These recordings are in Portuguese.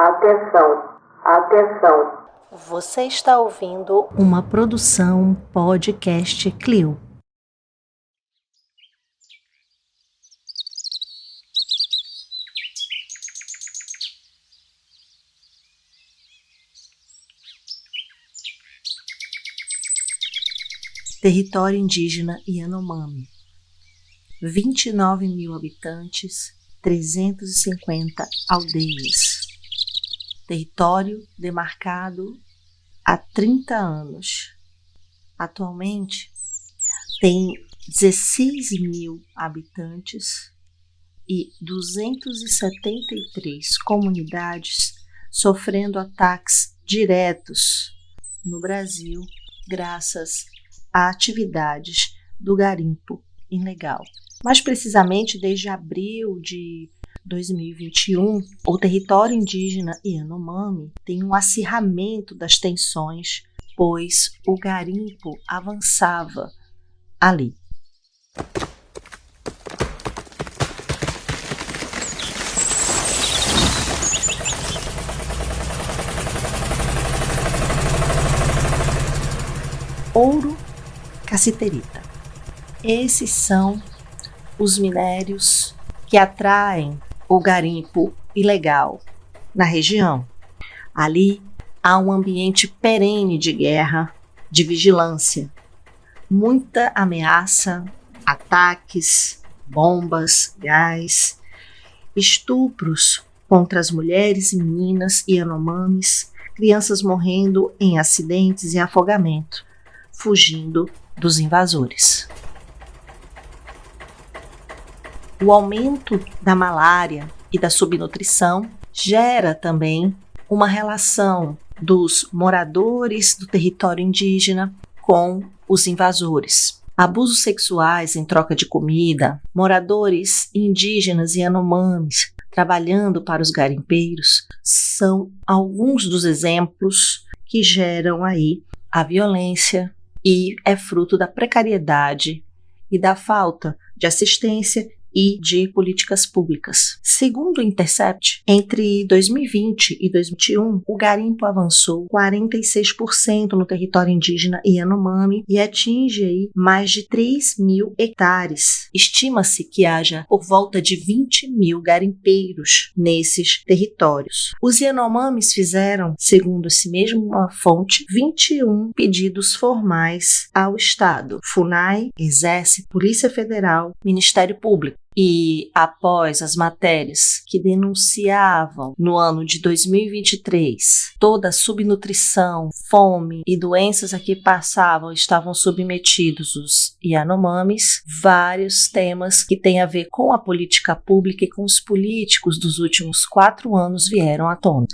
Atenção, atenção. Você está ouvindo uma produção podcast Clio. Território indígena Yanomami. 29 mil habitantes, 350 aldeias. Território demarcado há 30 anos. Atualmente tem 16 mil habitantes e 273 comunidades sofrendo ataques diretos no Brasil, graças a atividades do garimpo ilegal. Mais precisamente, desde abril de 2021, o território indígena Yanomami tem um acirramento das tensões, pois o garimpo avançava ali. Ouro, cassiterita. Esses são os minérios que atraem o garimpo ilegal na região. Ali há um ambiente perene de guerra, de vigilância, muita ameaça, ataques, bombas, gás, estupros contra as mulheres e meninas Yanomamis, crianças morrendo em acidentes e afogamento, fugindo dos invasores. O aumento da malária e da subnutrição gera também uma relação dos moradores do território indígena com os invasores. Abusos sexuais em troca de comida, moradores indígenas e Yanomamis trabalhando para os garimpeiros são alguns dos exemplos que geram aí a violência e é fruto da precariedade e da falta de assistência e de políticas públicas. Segundo o Intercept, entre 2020 e 2021, o garimpo avançou 46% no território indígena Yanomami e atinge aí mais de 3 mil hectares. Estima-se que haja por volta de 20 mil garimpeiros nesses territórios. Os Yanomamis fizeram, segundo essa mesma fonte, 21 pedidos formais ao Estado, FUNAI, Exército, Polícia Federal, Ministério Público. E após as matérias que denunciavam no ano de 2023 toda a subnutrição, fome e doenças a que estavam submetidos os Yanomamis, vários temas que têm a ver com a política pública e com os políticos dos últimos 4 anos vieram à tona.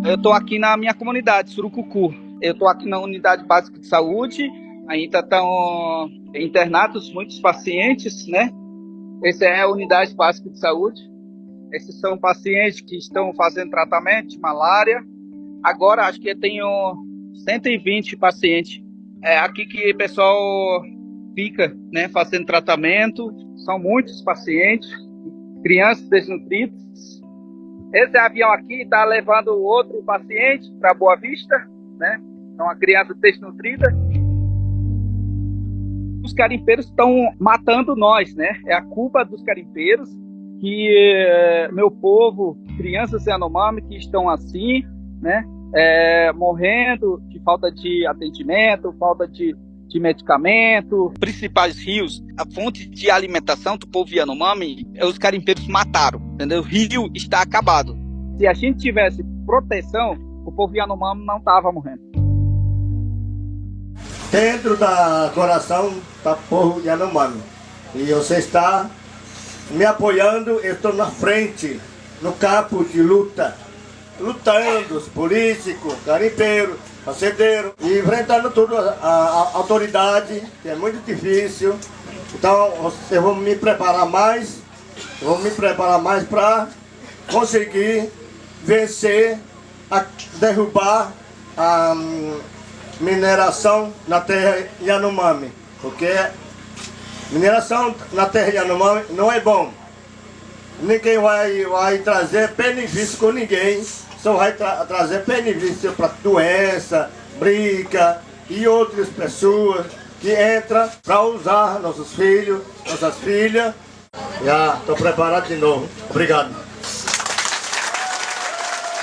Eu estou aqui na minha comunidade, Surucucu. Eu estou aqui na unidade básica de saúde. Ainda estão internados muitos pacientes, né? Essa é a unidade básica de saúde. Esses são pacientes que estão fazendo tratamento de malária. Agora acho que eu tenho 120 pacientes. É aqui que o pessoal fica, né, fazendo tratamento. São muitos pacientes, crianças desnutridas. Esse avião aqui está levando outro paciente para Boa Vista, né? Então, uma criança desnutrida. Os garimpeiros estão matando nós, né? É a culpa dos garimpeiros que meu povo, crianças Yanomami que estão assim, né? Morrendo de falta de atendimento, falta de medicamento. Os principais rios, a fonte de alimentação do povo Yanomami, os garimpeiros mataram, entendeu? O rio está acabado. Se a gente tivesse proteção, o povo Yanomami não estava morrendo. Dentro da coração da povo Yanomami. E você está me apoiando, eu estou na frente, no campo de luta, lutando, os políticos, garimpeiros, facendeiros, e enfrentando tudo a autoridade, que é muito difícil. Então eu vou me preparar mais para conseguir vencer, derrubar a mineração na terra Yanomami, porque mineração na terra Yanomami não é bom. ninguém vai trazer benefício com ninguém, só vai trazer benefício para doença, briga e outras pessoas que entram para usar nossos filhos, nossas filhas. Já estou preparado de novo. Obrigado.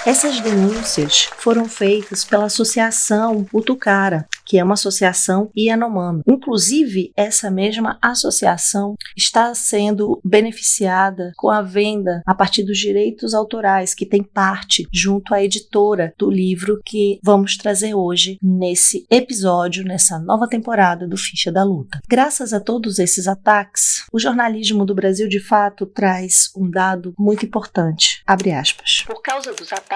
Essas denúncias foram feitas pela Associação Utucara, que é uma associação Yanomami. Inclusive, essa mesma associação está sendo beneficiada com a venda a partir dos direitos autorais, que tem parte junto à editora do livro que vamos trazer hoje nesse episódio, nessa nova temporada do Ficha da Luta. Graças a todos esses ataques, o jornalismo do Brasil, de fato, traz um dado muito importante. Abre aspas. Por causa dos ataques,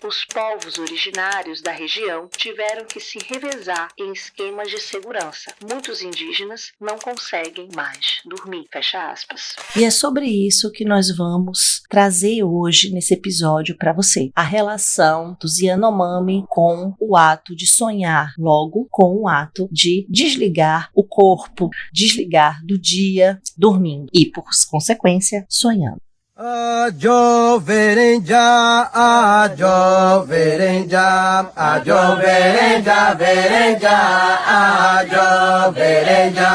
os povos originários da região tiveram que se revezar em esquemas de segurança. Muitos indígenas não conseguem mais dormir. Fecha aspas. E é sobre isso que nós vamos trazer hoje nesse episódio para você. A relação dos Yanomami com o ato de sonhar, logo com o ato de desligar o corpo, desligar do dia dormindo e, por consequência, sonhando. Ajo verenja, ajo verenja, ajo verenja, verenja, ajo verenja.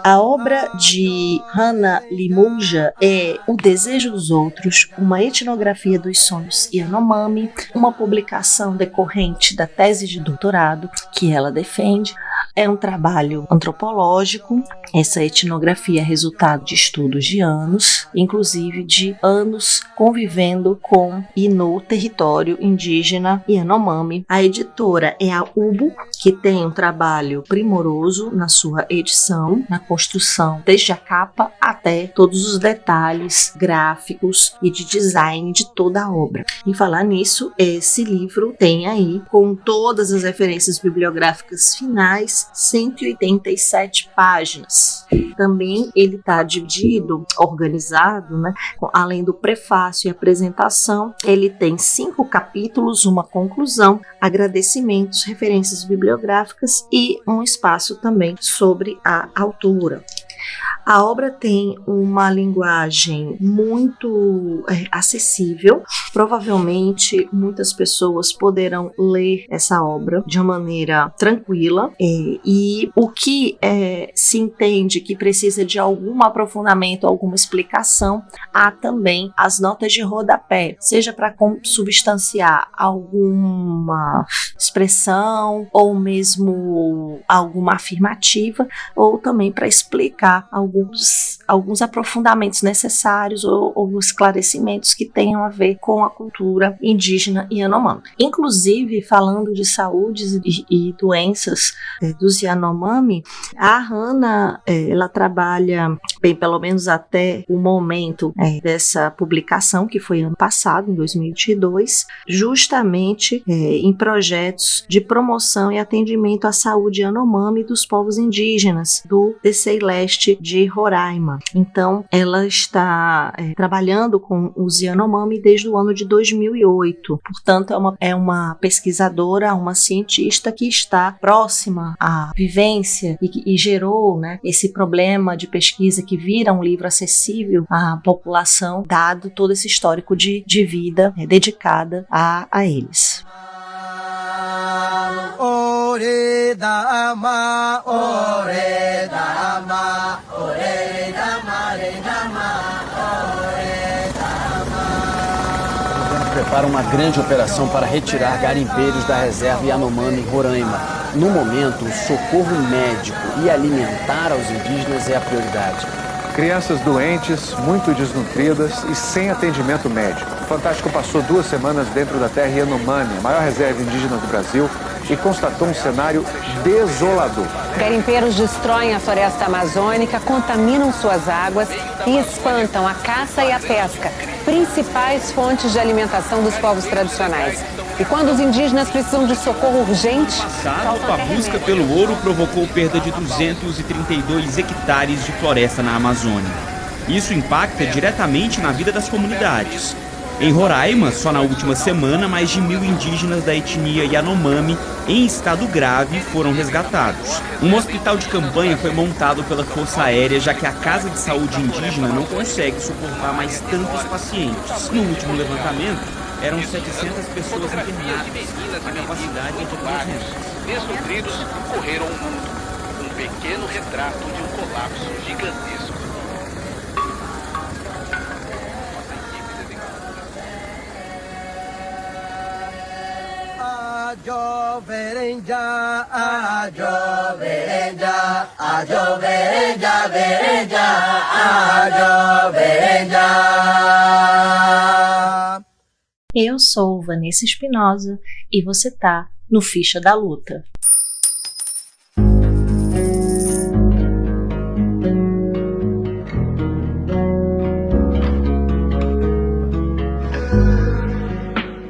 A obra de Hannah Limuja é O Desejo dos Outros, uma etnografia dos sonhos Yanomami, uma publicação decorrente da tese de doutorado que ela defende. É um trabalho antropológico. Essa etnografia é resultado de estudos de anos, inclusive de anos convivendo com e no território indígena Yanomami. A editora é a UBO, que tem um trabalho primoroso na sua edição, na construção, desde a capa até todos os detalhes gráficos e de design de toda a obra. E falar nisso, esse livro tem aí, com todas as referências bibliográficas finais, 187 páginas. Também ele está dividido, organizado, né? Além do prefácio e apresentação, ele tem 5 capítulos, uma conclusão, agradecimentos, referências bibliográficas e um espaço também sobre a autora. A obra tem uma linguagem muito acessível. Provavelmente muitas pessoas poderão ler essa obra de uma maneira tranquila, e o que se entende que precisa de algum aprofundamento, alguma explicação, há também as notas de rodapé, seja para substanciar alguma expressão ou mesmo alguma afirmativa, ou também para explicar alguns aprofundamentos necessários ou esclarecimentos que tenham a ver com a cultura indígena Yanomami. Inclusive, falando de saúde e doenças dos Yanomami, a Hannah, ela trabalha, bem, pelo menos até o momento dessa publicação, que foi ano passado, em 2022, justamente em projetos de promoção e atendimento à saúde Yanomami dos povos indígenas do DCI Leste de Roraima. Então, ela está trabalhando com os Yanomami desde o ano de 2008. Portanto, é uma pesquisadora, uma cientista que está próxima à vivência e gerou, né, esse problema de pesquisa que vira um livro acessível à população, dado todo esse histórico de vida dedicada a eles. Ore dama, ore dama, ore dama, re dama, ore dama. O governo prepara uma grande operação para retirar garimpeiros da reserva Yanomami em Roraima. No momento, o socorro médico e alimentar aos indígenas é a prioridade. Crianças doentes, muito desnutridas e sem atendimento médico. O Fantástico passou 2 semanas dentro da terra Yanomami, a maior reserva indígena do Brasil, e constatou um cenário desolador. Garimpeiros destroem a floresta amazônica, contaminam suas águas e espantam a caça e a pesca, principais fontes de alimentação dos povos tradicionais. E quando os indígenas precisam de socorro urgente... A busca pelo ouro provocou perda de 232 hectares de floresta na Amazônia. Isso impacta diretamente na vida das comunidades. Em Roraima, só na última semana, mais de 1.000 indígenas da etnia Yanomami em estado grave foram resgatados. Um hospital de campanha foi montado pela Força Aérea, já que a Casa de Saúde Indígena não consegue suportar mais tantos pacientes. No último levantamento, eram 700 pessoas internadas. A capacidade é de 300. Desnutridos correram o mundo. Um pequeno retrato de um colapso gigantesco. Ajo verenja, ajo verenja, ajo verenja, verenja, ajo verenja. Eu sou Vanessa Espinosa e você tá no Ficha da Luta.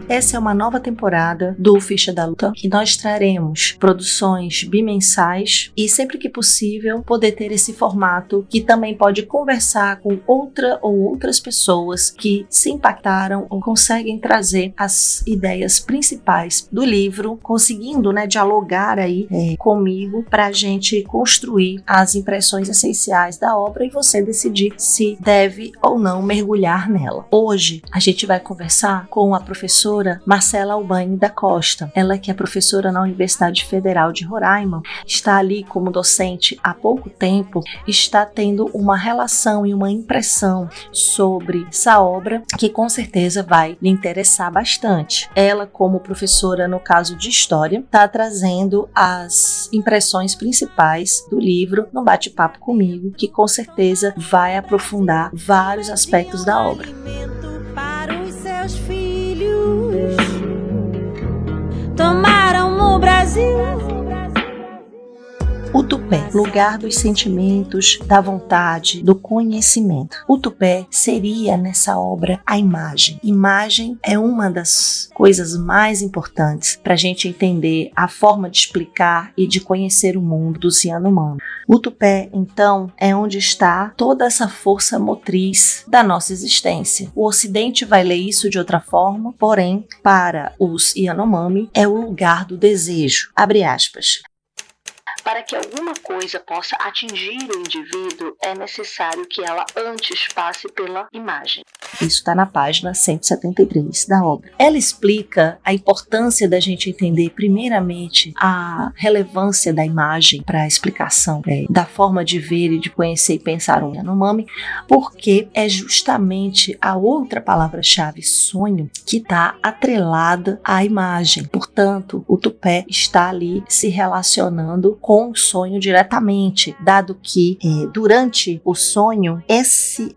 Essa é uma nova temporada do Ficha da Luta, que nós traremos produções bimensais e, sempre que possível, poder ter esse formato que também pode conversar com outra ou outras pessoas que se impactaram ou conseguem trazer as ideias principais do livro, conseguindo, dialogar aí comigo para a gente construir as impressões essenciais da obra e você decidir se deve ou não mergulhar nela. Hoje a gente vai conversar com a professora Marcela Albani da Costa. Ela, que é professora na Universidade Federal de Roraima, está ali como docente há pouco tempo, está tendo uma relação e uma impressão sobre essa obra que com certeza vai lhe interessar bastante. Ela, como professora no caso de História, está trazendo as impressões principais do livro no bate-papo comigo, que com certeza vai aprofundar vários aspectos da obra. Para os seus filhos tomaram o Brasil. O tupé, lugar dos sentimentos, da vontade, do conhecimento. O tupé seria nessa obra a imagem. Imagem é uma das coisas mais importantes para a gente entender a forma de explicar e de conhecer o mundo dos Yanomami. O tupé, então, é onde está toda essa força motriz da nossa existência. O Ocidente vai ler isso de outra forma, porém, para os Yanomami, é o lugar do desejo. Abre aspas. Para que alguma coisa possa atingir o indivíduo, é necessário que ela antes passe pela imagem. Isso está na página 173 da obra. Ela explica a importância da gente entender, primeiramente, a relevância da imagem para a explicação da forma de ver e de conhecer e pensar um Yanomami, porque é justamente a outra palavra-chave, sonho, que está atrelada à imagem. Portanto, o tupé está ali se relacionando com o sonho diretamente, dado que durante o sonho,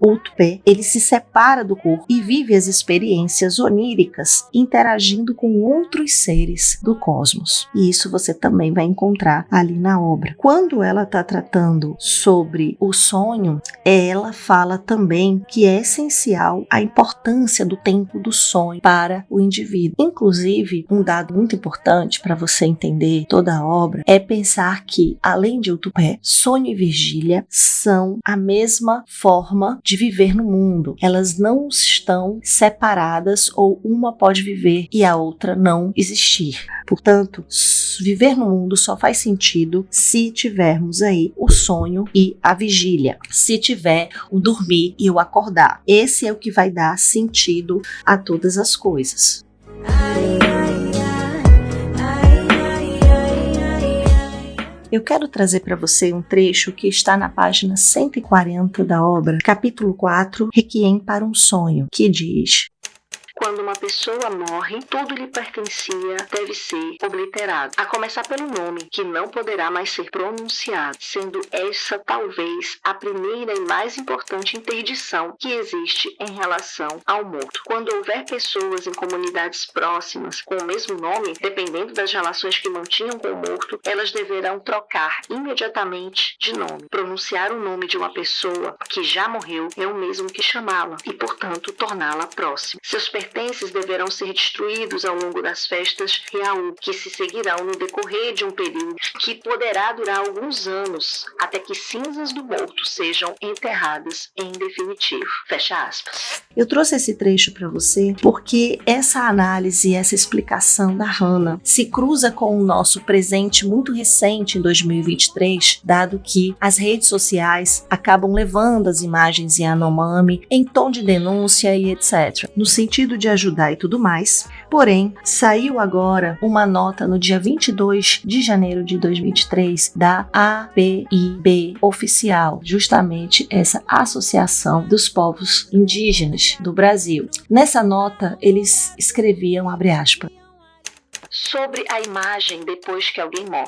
o tupé, ele se separa do corpo e vive as experiências oníricas interagindo com outros seres do cosmos. E isso você também vai encontrar ali na obra. Quando ela está tratando sobre o sonho, ela fala também que é essencial a importância do tempo do sonho para o indivíduo. Inclusive, um dado muito importante para você entender toda a obra é pensar que, além de o tupé, sonho e vigília são a mesma forma de viver no mundo. Elas não estão separadas ou uma pode viver e a outra não existir. Portanto, viver no mundo só faz sentido se tivermos aí o sonho e a vigília, se tiver o dormir e o acordar. Esse é o que vai dar sentido a todas as coisas. Eu quero trazer para você um trecho que está na página 140 da obra, capítulo 4, Requiem para um Sonho, que diz: Quando uma pessoa morre, tudo lhe pertencia deve ser obliterado, a começar pelo nome, que não poderá mais ser pronunciado, sendo essa talvez a primeira e mais importante interdição que existe em relação ao morto. Quando houver pessoas em comunidades próximas com o mesmo nome, dependendo das relações que mantinham com o morto, elas deverão trocar imediatamente de nome. Pronunciar o nome de uma pessoa que já morreu é o mesmo que chamá-la e, portanto, torná-la próxima. Seus pertences deverão ser destruídos ao longo das festas Reaú, que se seguirão no decorrer de um período que poderá durar alguns anos, até que cinzas do morto sejam enterradas em definitivo. Fecha aspas. Eu trouxe esse trecho para você porque essa análise, essa explicação da Hannah se cruza com o nosso presente muito recente em 2023, dado que as redes sociais acabam levando as imagens Yanomami em tom de denúncia e etc, no sentido de ajudar e tudo mais. Porém, saiu agora uma nota no dia 22 de janeiro de 2023 da APIB oficial, justamente essa Associação dos Povos Indígenas do Brasil. Nessa nota, eles escreviam, abre aspas, sobre a imagem depois que alguém morre.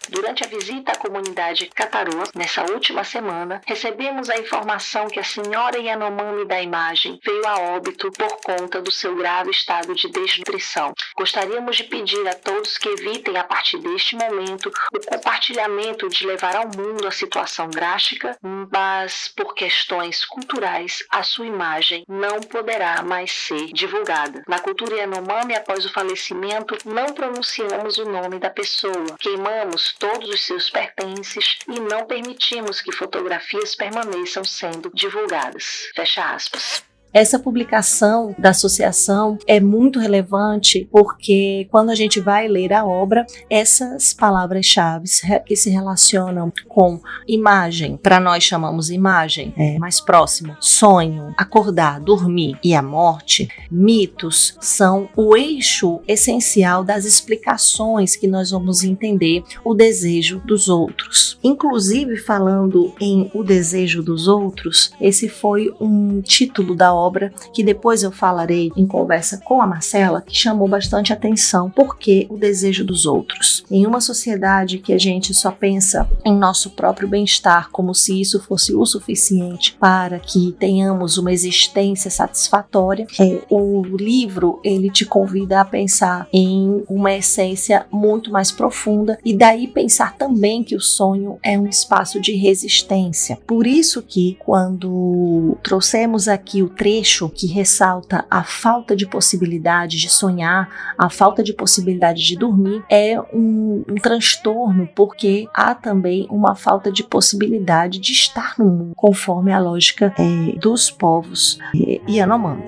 Durante a visita à comunidade Cataroa, nessa última semana, recebemos a informação que a senhora Yanomami da imagem veio a óbito por conta do seu grave estado de desnutrição. Gostaríamos de pedir a todos que evitem, a partir deste momento, o compartilhamento de levar ao mundo a situação drástica, mas por questões culturais, a sua imagem não poderá mais ser divulgada. Na cultura Yanomami, após o falecimento, não pronunciamos o nome da pessoa, queimamos todos os seus pertences e não permitimos que fotografias permaneçam sendo divulgadas. Fecha aspas. Essa publicação da associação é muito relevante porque quando a gente vai ler a obra, essas palavras-chave que se relacionam com imagem, para nós chamamos imagem, mais próximo, sonho, acordar, dormir e a morte, mitos são o eixo essencial das explicações que nós vamos entender o desejo dos outros. Inclusive, falando em O Desejo dos Outros, esse foi um título da obra que depois eu falarei em conversa com a Marcela, que chamou bastante atenção. Por que o desejo dos outros? Em uma sociedade que a gente só pensa em nosso próprio bem-estar, como se isso fosse o suficiente para que tenhamos uma existência satisfatória, o livro ele te convida a pensar em uma essência muito mais profunda e daí pensar também que o sonho é um espaço de resistência. Por isso que quando trouxemos aqui o trecho que ressalta a falta de possibilidade de sonhar, a falta de possibilidade de dormir, é um transtorno, porque há também uma falta de possibilidade de estar no mundo, conforme a lógica dos povos Yanomami.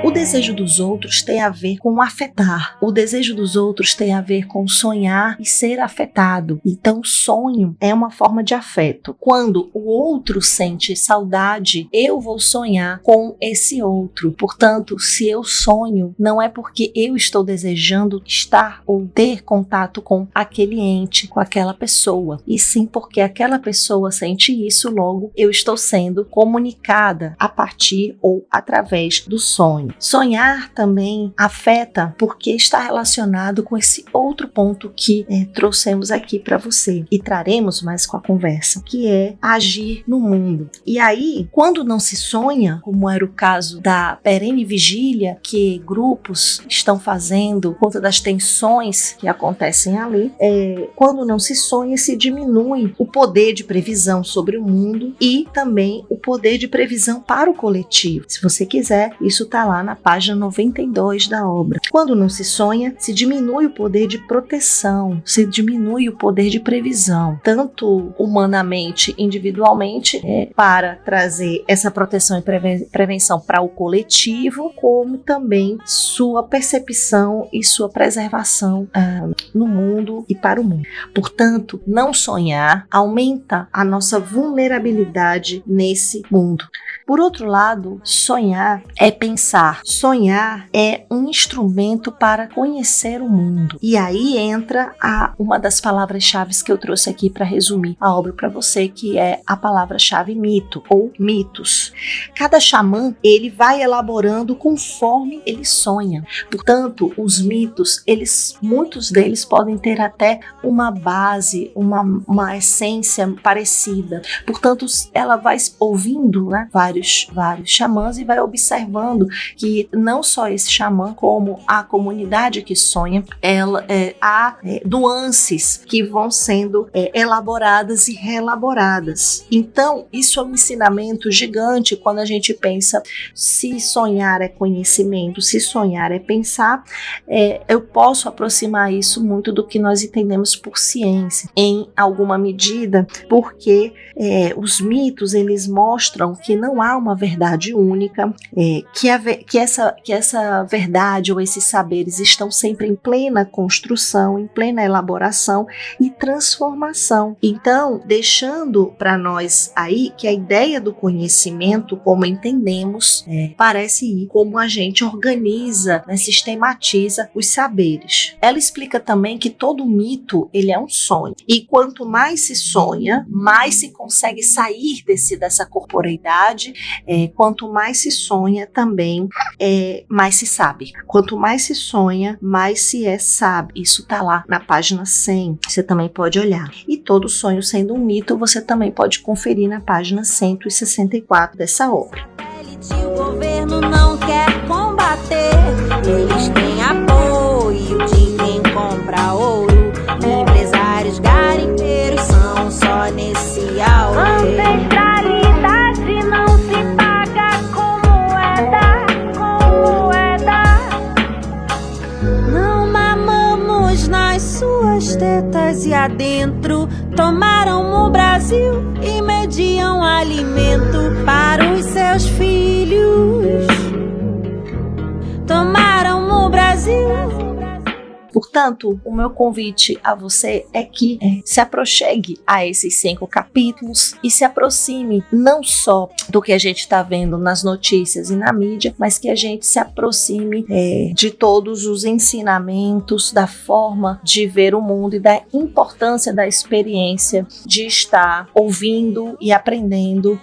O desejo dos outros tem a ver com afetar. O desejo dos outros tem a ver com sonhar e ser afetado. Então, sonho é uma forma de afeto. Quando o outro sente saudade, eu vou sonhar com esse outro. Portanto, se eu sonho, não é porque eu estou desejando estar ou ter contato com aquele ente, com aquela pessoa, e sim porque aquela pessoa sente isso, logo eu estou sendo comunicada a partir ou através do sonho. Sonhar também afeta porque está relacionado com esse outro ponto que trouxemos aqui para você e traremos mais com a conversa, que é agir no mundo. E aí, quando não se sonha, como era o caso da perene vigília que grupos estão fazendo por conta das tensões que acontecem ali, quando não se sonha, se diminui o poder de previsão sobre o mundo e também o poder de previsão para o coletivo. Se você quiser, isso está lá na página 92 da obra. Quando não se sonha, se diminui o poder de proteção, se diminui o poder de previsão, tanto humanamente, individualmente, para trazer essa proteção e prevenção para o coletivo, como também sua percepção e sua preservação no mundo e para o mundo. Portanto, não sonhar aumenta a nossa vulnerabilidade nesse mundo. Por outro lado, sonhar é pensar. Sonhar é um instrumento para conhecer o mundo. E aí entra uma das palavras-chave que eu trouxe aqui para resumir a obra para você, que é a palavra-chave mito ou mitos. Cada xamã, ele vai elaborando conforme ele sonha. Portanto, os mitos, muitos deles podem ter até uma base, uma essência parecida. Portanto, ela vai ouvindo, vários vários xamãs e vai observando que não só esse xamã, como a comunidade que sonha, há nuances que vão sendo elaboradas e reelaboradas. Então, isso é um ensinamento gigante quando a gente pensa, se sonhar é conhecimento, se sonhar é pensar, eu posso aproximar isso muito do que nós entendemos por ciência, em alguma medida, porque os mitos, eles mostram que não há uma verdade única, que essa verdade ou esses saberes estão sempre em plena construção, em plena elaboração e transformação. Então, deixando para nós aí que a ideia do conhecimento, como entendemos, parece ir como a gente organiza, sistematiza os saberes. Ela explica também que todo mito, ele é um sonho, e quanto mais se sonha, mais se consegue sair dessa corporeidade, quanto mais se sonha também, mais se sabe. Quanto mais se sonha, mais se sabe. Isso tá lá na página 100, você também pode olhar. E todo sonho sendo um mito, você também pode conferir na página 164 dessa obra. O governo não quer combater, eles têm apoio de quem compra ouro. Empresários garimpeiros são só nesse auê. Ancestralidade não se paga como moeda. Não mamamos nas suas tetas e adentro tomaram o Brasil e mediam alimento para os seus filhos. Tomaram o Brasil. Portanto, o meu convite a você é que se aproxime a esses 5 capítulos e se aproxime não só do que a gente está vendo nas notícias e na mídia, mas que a gente se aproxime de todos os ensinamentos, da forma de ver o mundo e da importância da experiência de estar ouvindo e aprendendo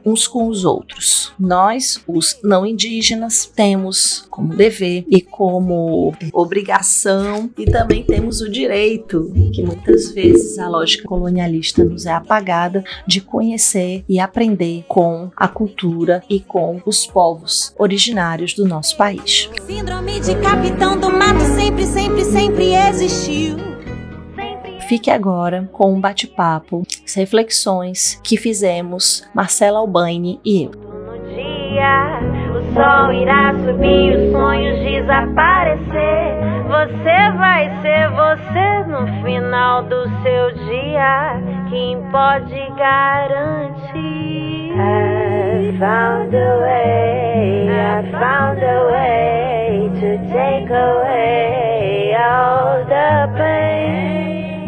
uns com os outros. Nós, os não indígenas, temos como dever e como obrigação, e também temos o direito, que muitas vezes a lógica colonialista nos é apagada, de conhecer e aprender com a cultura e com os povos originários do nosso país. Síndrome de capitão do mato sempre existiu. Fique agora com um bate-papo, as reflexões que fizemos Marcela Albaine e eu. No dia, o sol irá subir, os sonhos desaparecer. Você vai ser você no final do seu dia. Quem pode garantir? I found a way to take away all the pain,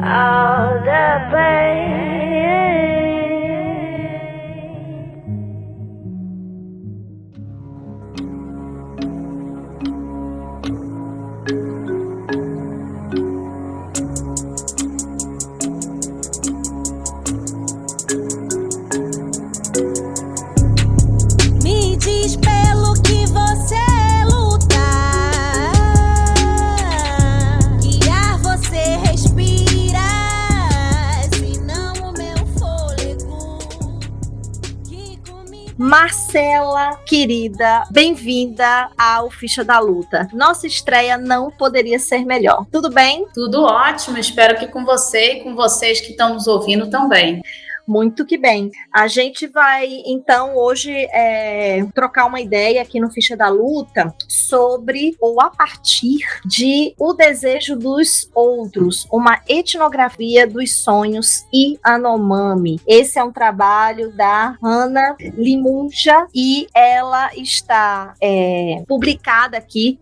all the pain. Marcela, querida, bem-vinda ao Ficha da Luta. Nossa estreia não poderia ser melhor. Tudo bem? Tudo ótimo, espero que com você e com vocês que estão nos ouvindo também. Muito que bem. A gente vai, então, hoje trocar uma ideia aqui no Ficha da Luta sobre, ou a partir de O Desejo dos Outros, uma etnografia dos sonhos Yanomami. Esse é um trabalho da Hannah Limunja e ela está publicada aqui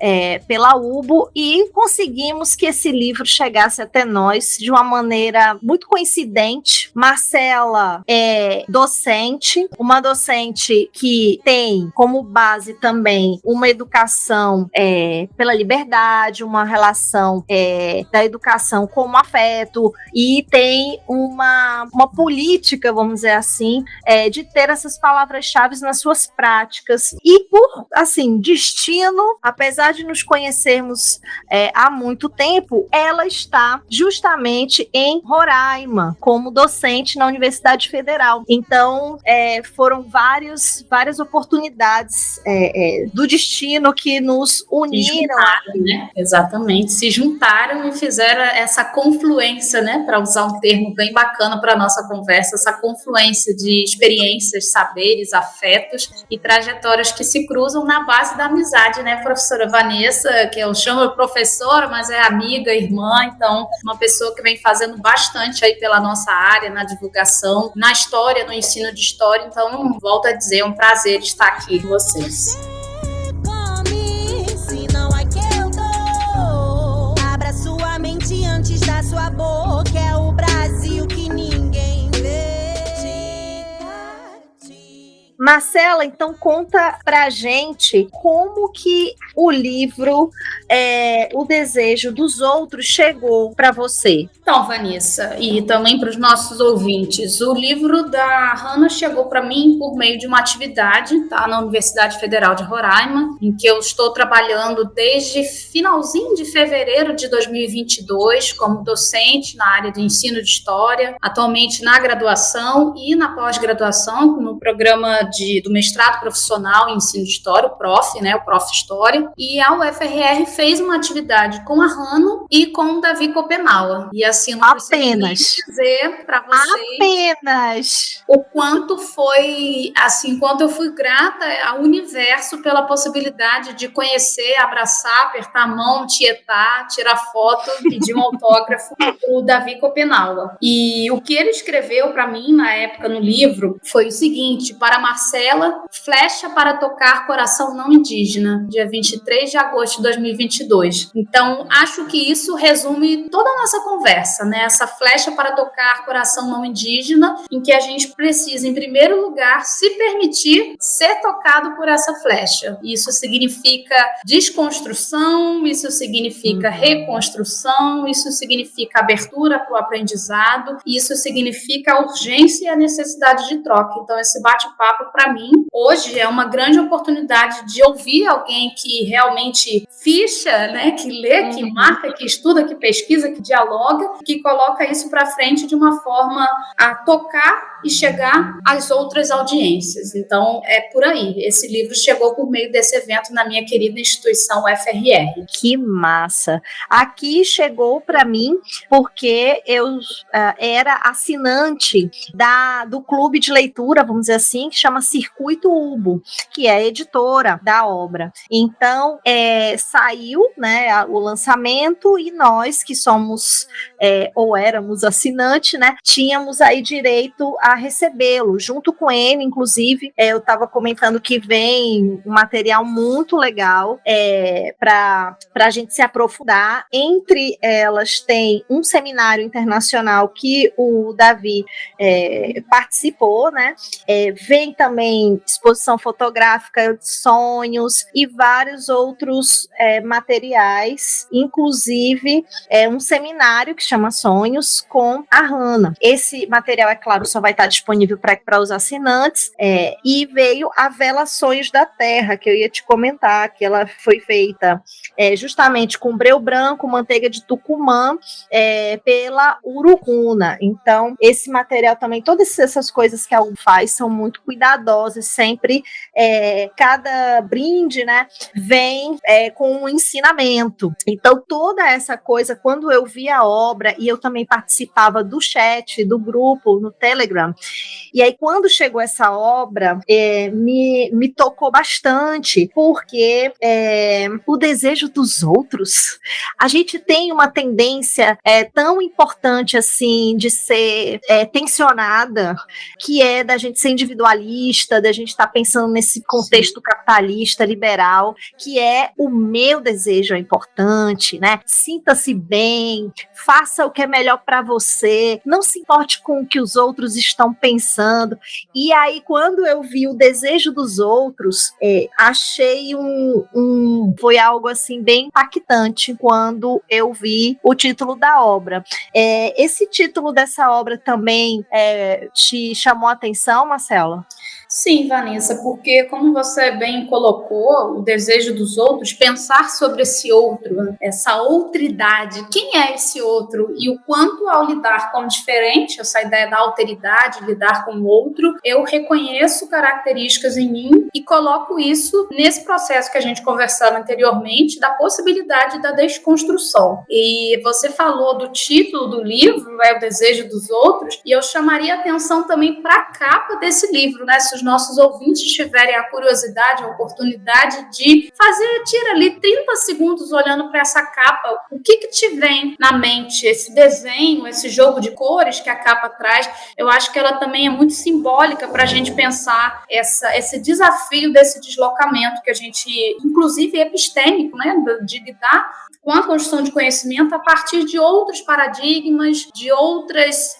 pela UBO, e conseguimos que esse livro chegasse até nós de uma maneira muito coincidente. Marcela é docente, uma docente que tem como base também uma educação pela liberdade, uma relação da educação com o afeto, e tem uma política, vamos dizer assim, de ter essas palavras-chave nas suas práticas. E por, assim, destino, apesar de nos conhecermos há muito tempo, ela está justamente em Roraima, como docente na Universidade Universidade Federal. Então, foram várias oportunidades do destino que nos uniram. Né? Exatamente, se juntaram e fizeram essa confluência, né? Para usar um termo bem bacana para a nossa conversa, essa confluência de experiências, saberes, afetos e trajetórias que se cruzam na base da amizade, né, professora Vanessa, que eu chamo de professora, mas é amiga, irmã, então uma pessoa que vem fazendo bastante aí pela nossa área, na divulgação, na história, no ensino de história, então volto a dizer, é um prazer estar aqui com vocês. Abra sua mente antes da sua boca, é o Brasil que ninguém vê. Marcela, então conta pra gente como que o livro O Desejo dos Outros chegou para você. Então, Vanessa, e também para os nossos ouvintes, o livro da Hannah chegou para mim por meio de uma atividade, tá, na Universidade Federal de Roraima, em que eu estou trabalhando desde finalzinho de fevereiro de 2022 como docente na área de ensino de história, atualmente na graduação e na pós-graduação, no programa do mestrado profissional em ensino de história, o PROF, né, o PROF História, e a UFRR fez uma atividade com a Hannah e com o Davi Copenaua. E assim, eu não preciso dizer para vocês o quanto foi, assim, quanto eu fui grata ao universo pela possibilidade de conhecer, abraçar, apertar a mão, tietar, tirar foto, pedir um autógrafo do Davi Copenaua. E o que ele escreveu para mim na época no livro foi o seguinte: para Marcela, flecha para tocar coração não indígena, dia 23 de agosto de 2022. Então, acho que isso resume toda a nossa conversa, né? Essa flecha para tocar coração não indígena, em que a gente precisa, em primeiro lugar, se permitir ser tocado por essa flecha. Isso significa desconstrução, isso significa reconstrução, isso significa abertura para o aprendizado, isso significa a urgência e a necessidade de troca. Então, esse bate-papo, para mim, hoje é uma grande oportunidade de ouvir alguém que realmente ficha, né, que lê, que marca, que estuda, que pesquisa, que dialoga, que coloca isso para frente de uma forma a tocar e chegar às outras audiências. Então, é por aí. Esse livro chegou por meio desse evento na minha querida instituição UFRR. Que massa! Aqui chegou para mim porque eu era assinante do clube de leitura, vamos dizer assim, que chama Circuito Ubo, que é a editora da obra. Então, saiu, né, o lançamento e nós que somos ou éramos assinantes, né, tínhamos aí direito a recebê-lo, junto com ele, inclusive, eu estava comentando que vem um material muito legal para a gente se aprofundar. Entre elas tem um seminário internacional que o Davi participou, né, vem também exposição fotográfica de sonhos e vários outros materiais, inclusive um seminário que chama Sonhos com a Hannah. Esse material, é claro, só vai estar disponível para os assinantes, e veio a Vela Sonhos da Terra, que eu ia te comentar, que ela foi feita justamente com breu branco, manteiga de Tucumã, pela Urucuna. Então, esse material também, todas essas coisas que a U faz são muito cuidadosas, sempre cada brinde, né, vem com um ensinamento. Então, toda essa coisa, quando eu vi a obra, e eu também participava do chat, do grupo, no Telegram, e aí quando chegou essa obra, me tocou bastante, porque o desejo dos outros, a gente tem uma tendência tão importante assim, de ser tensionada, que é da gente ser individualista, da gente estar pensando nesse contexto capitalista, liberal, que o meu desejo é importante, né? Sinta-se bem, faça o que é melhor para você, não se importe com o que os outros estão pensando. E aí, quando eu vi o desejo dos outros, achei foi algo assim bem impactante quando eu vi o título da obra. Esse título dessa obra também te chamou a atenção, Marcela? Sim, Vanessa, porque como você bem colocou, o desejo dos outros, pensar sobre esse outro, essa outridade, quem é esse outro e o quanto ao lidar com o diferente, essa ideia da alteridade, lidar com o outro, eu reconheço características em mim e coloco isso nesse processo que a gente conversava anteriormente, da possibilidade da desconstrução. E você falou do título do livro, O Desejo dos Outros, e eu chamaria atenção também para a capa desse livro, né? Se os nossos ouvintes tiverem a curiosidade, a oportunidade de fazer, tira ali 30 segundos olhando para essa capa, o que te vem na mente? Esse desenho, esse jogo de cores que a capa traz, eu acho que ela também é muito simbólica para a gente pensar esse desafio desse deslocamento que a gente, inclusive epistêmico, né? De lidar com a construção de conhecimento a partir de outros paradigmas, de outras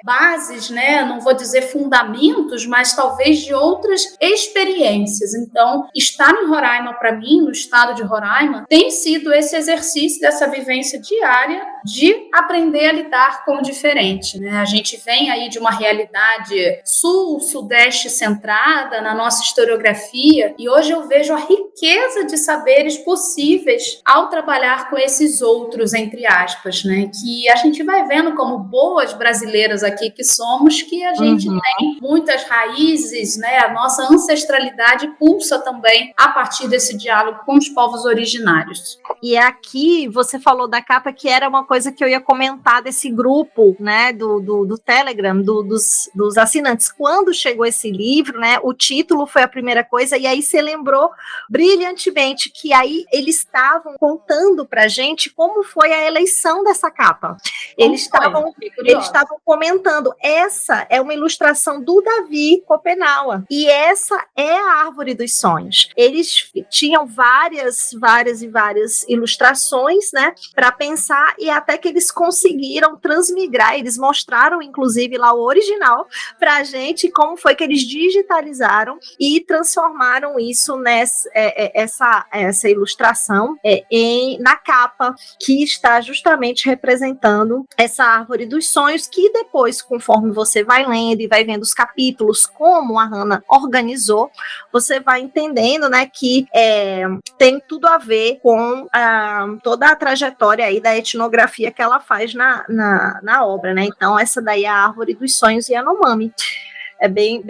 bases, né? Não vou dizer fundamentos, mas talvez de outras experiências. Então, estar em Roraima, para mim, no estado de Roraima, tem sido esse exercício dessa vivência diária de aprender a lidar com o diferente, né? A gente vem aí de uma realidade sul-sudeste centrada na nossa historiografia e hoje eu vejo a riqueza de saberes possíveis ao trabalhar com esses outros, entre aspas, né? Que a gente vai vendo como boas brasileiras aqui que somos, que a gente tem muitas raízes, né? A nossa ancestralidade pulsa também a partir desse diálogo com os povos originários. E aqui você falou da capa, que era uma coisa que eu ia comentar desse grupo, né? Do Telegram, dos assinantes. Quando chegou esse livro, né? O título foi a primeira coisa, e aí você lembrou brilhantemente que aí eles estavam contando pra gente como foi a eleição dessa capa. Eles estavam comentando, essa é uma ilustração do Davi Copenaua, e essa é a Árvore dos Sonhos. Eles tinham várias ilustrações, né, para pensar, e até que eles conseguiram transmigrar, eles mostraram inclusive lá o original pra gente, como foi que eles digitalizaram e transformaram isso essa ilustração na capa, que está justamente representando essa Árvore dos Sonhos, que depois, conforme você vai lendo e vai vendo os capítulos, como a Hannah organizou, você vai entendendo, né, que tem tudo a ver com toda a trajetória aí da etnografia que ela faz na obra, né? Então, essa daí é a Árvore dos Sonhos Yanomami. É bem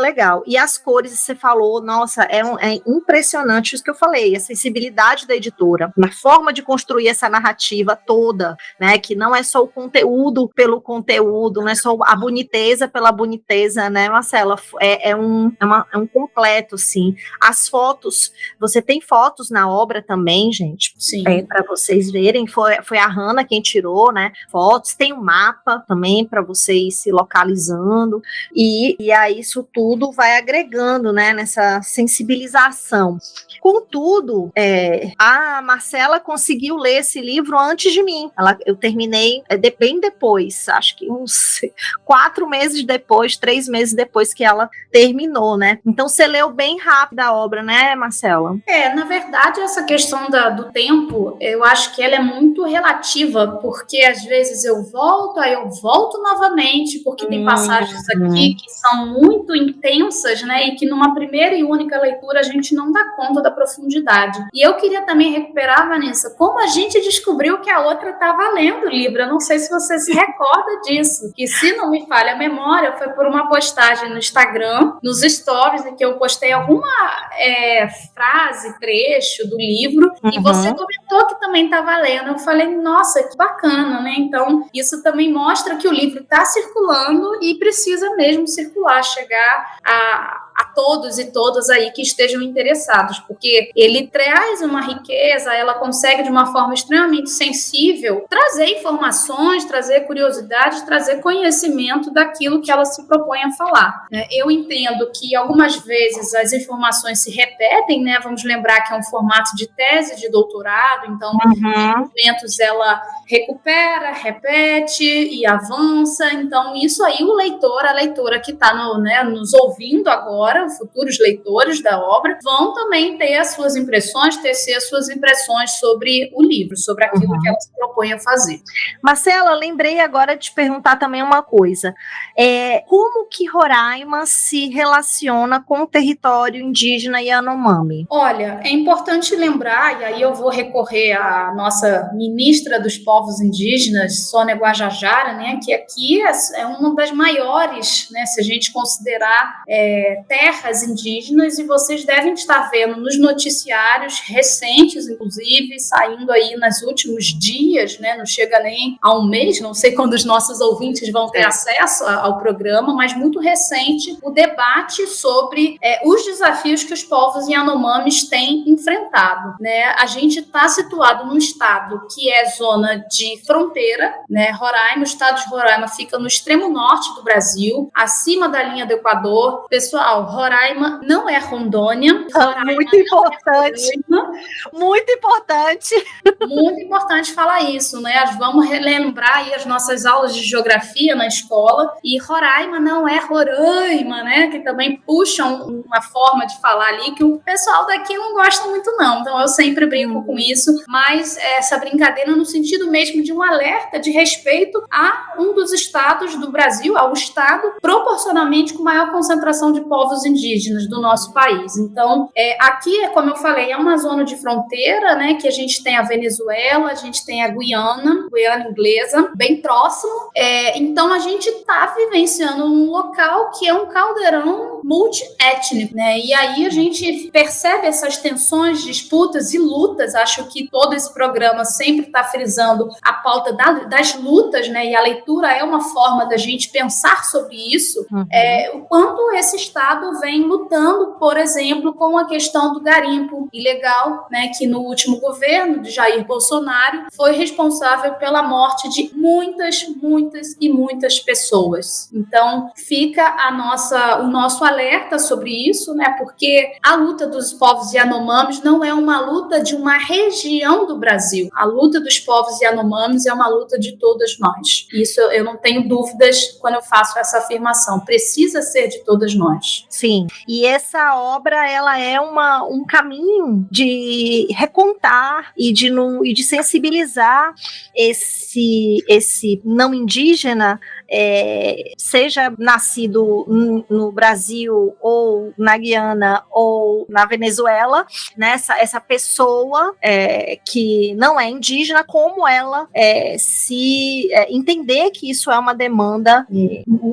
legal. E as cores, você falou, nossa, é impressionante isso que eu falei, a sensibilidade da editora, na forma de construir essa narrativa toda, né, que não é só o conteúdo pelo conteúdo, não é só a boniteza pela boniteza, né, Marcela? É um completo, sim. As fotos, você tem fotos na obra também, gente? Sim. Para vocês verem, foi a Hannah quem tirou, né, fotos, tem um mapa também para vocês se localizando, e aí isso tudo vai agregando, né, nessa sensibilização. Contudo, a Marcela conseguiu ler esse livro antes de mim. Eu terminei bem depois, acho que uns 4 meses depois, 3 meses depois que ela terminou, né? Então você leu bem rápido a obra, né, Marcela? Na verdade, essa questão do tempo, eu acho que ela é muito relativa, porque às vezes eu volto novamente, porque tem passagens aqui que são muito intensas, né, e que numa primeira e única leitura a gente não dá conta da profundidade. E eu queria também recuperar, Vanessa, como a gente descobriu que a outra estava lendo o livro. Eu não sei se você se recorda disso, que se não me falha a memória, foi por uma postagem no Instagram, nos stories, em que eu postei alguma frase, trecho do livro, e você comentou que também estava lendo. Eu falei, nossa, que bacana, né? Então, isso também mostra que o livro está circulando e precisa mesmo circular, chegar a todos e todas aí que estejam interessados, porque ele traz uma riqueza, ela consegue de uma forma extremamente sensível trazer informações, trazer curiosidades, trazer conhecimento daquilo que ela se propõe a falar. Eu entendo que algumas vezes as informações se repetem, né? Vamos lembrar que é um formato de tese de doutorado, então em momentos ela recupera, repete e avança. Então isso aí a leitora que está nos ouvindo agora, agora, futuros leitores da obra, vão também ter as suas impressões, tecer as suas impressões sobre o livro, sobre aquilo que ela se propõe a fazer. Marcela, lembrei agora de te perguntar também uma coisa. Como que Roraima se relaciona com o território indígena Yanomami? Olha, é importante lembrar, e aí eu vou recorrer à nossa ministra dos povos indígenas, Sônia Guajajara, né, que aqui é uma das maiores, né, se a gente considerar terras indígenas, e vocês devem estar vendo nos noticiários recentes, inclusive, saindo aí nos últimos dias, né, não chega nem a um mês, não sei quando os nossos ouvintes vão ter acesso ao programa, mas muito recente, o debate sobre os desafios que os povos Yanomamis têm enfrentado, né? A gente está situado num estado que é zona de fronteira, né? Roraima, o estado de Roraima fica no extremo norte do Brasil, acima da linha do Equador. Pessoal, Roraima não é Rondônia. Muito importante. Muito importante. Muito importante falar isso, né? Vamos relembrar aí as nossas aulas de geografia na escola. E Roraima não é Roraima, né? Que também puxam uma forma de falar ali que o pessoal daqui não gosta muito, não. Então eu sempre brinco com isso, mas essa brincadeira no sentido mesmo de um alerta de respeito a um dos estados do Brasil, ao estado proporcionalmente com maior concentração de povos indígenas do nosso país. Então, aqui, como eu falei, é uma zona de fronteira, né? Que a gente tem a Venezuela, a gente tem a Guiana Inglesa, bem próximo. Então, a gente está vivenciando um local que é um caldeirão multiétnico, né? E aí a gente percebe essas tensões, disputas e lutas. Acho que todo esse programa sempre está frisando a pauta das lutas, né? E a leitura é uma forma da gente pensar sobre isso. O quanto esse Estado vem lutando, por exemplo, com a questão do garimpo ilegal, né? Que no último governo de Jair Bolsonaro foi responsável pela morte de muitas e muitas pessoas. Então, fica o nosso alerta sobre isso, né? Porque a luta dos povos Yanomamis não é uma luta de uma região do Brasil. A luta dos povos Yanomamis é uma luta de todas nós. Isso eu não tenho dúvidas quando eu faço essa afirmação. Precisa ser de todas nós. Sim. E essa obra, ela é um caminho de recontar e de sensibilizar esse não indígena, seja nascido no Brasil ou na Guiana ou na Venezuela, né? Essa pessoa que não é indígena, como ela entender que isso é uma demanda,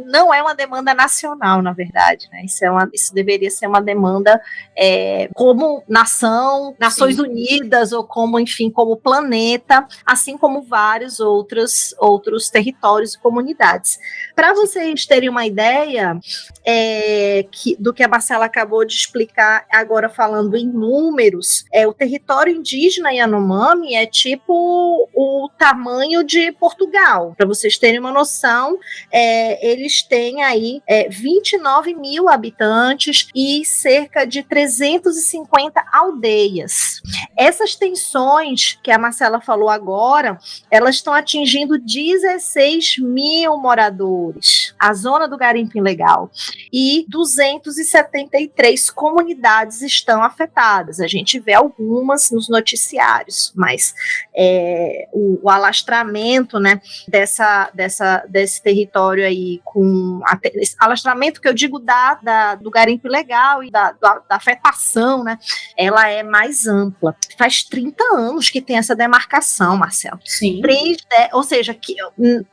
não é uma demanda nacional, na verdade, né? Isso deveria ser uma demanda como Nações Unidas, ou como, enfim, como planeta, assim como vários outros territórios e comunidades. Para vocês terem uma ideia do que a Marcela acabou de explicar, agora falando em números, o território indígena Yanomami é tipo o tamanho de Portugal. Para vocês terem uma noção, eles têm aí 29 mil habitantes e cerca de 350 aldeias. Essas tensões que a Marcela falou agora, elas estão atingindo 16 mil moradores, a zona do garimpo ilegal, e 273 comunidades estão afetadas. A gente vê algumas nos noticiários, mas o alastramento, né, desse território aí, esse alastramento que eu digo do garimpo ilegal e da afetação, né, ela é mais ampla. Faz 30 anos que tem essa demarcação, Marcelo. Sim. Ou seja, que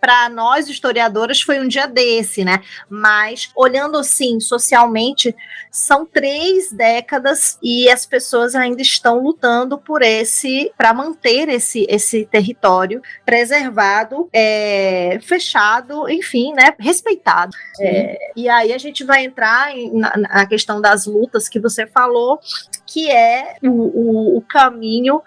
para nós historiadoras foi um dia desse, né? Mas olhando assim socialmente, são 3 décadas e as pessoas ainda estão lutando para manter esse território preservado, fechado, enfim, né? Respeitado. E aí a gente vai entrar na questão das lutas que você falou, que é o caminho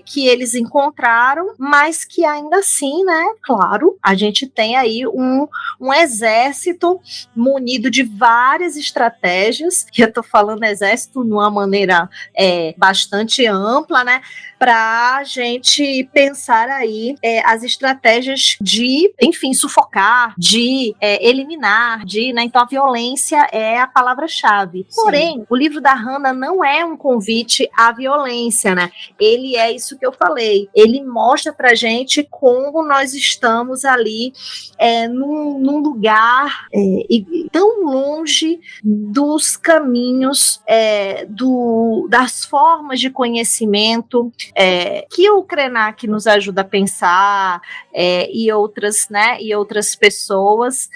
que eles encontraram, mas que ainda assim, né, claro, a gente tem aí um exército munido de várias estratégias, que eu estou falando exército numa maneira bastante ampla, né, para a gente pensar aí as estratégias de, enfim, sufocar, de eliminar, né, então a violência é a palavra-chave. Porém, o livro da Hannah não é um convite à violência, né? Ele é isso que eu falei. Ele mostra pra gente como nós estamos ali num lugar tão longe dos caminhos, das formas de conhecimento que o Krenak nos ajuda a pensar, e outras pessoas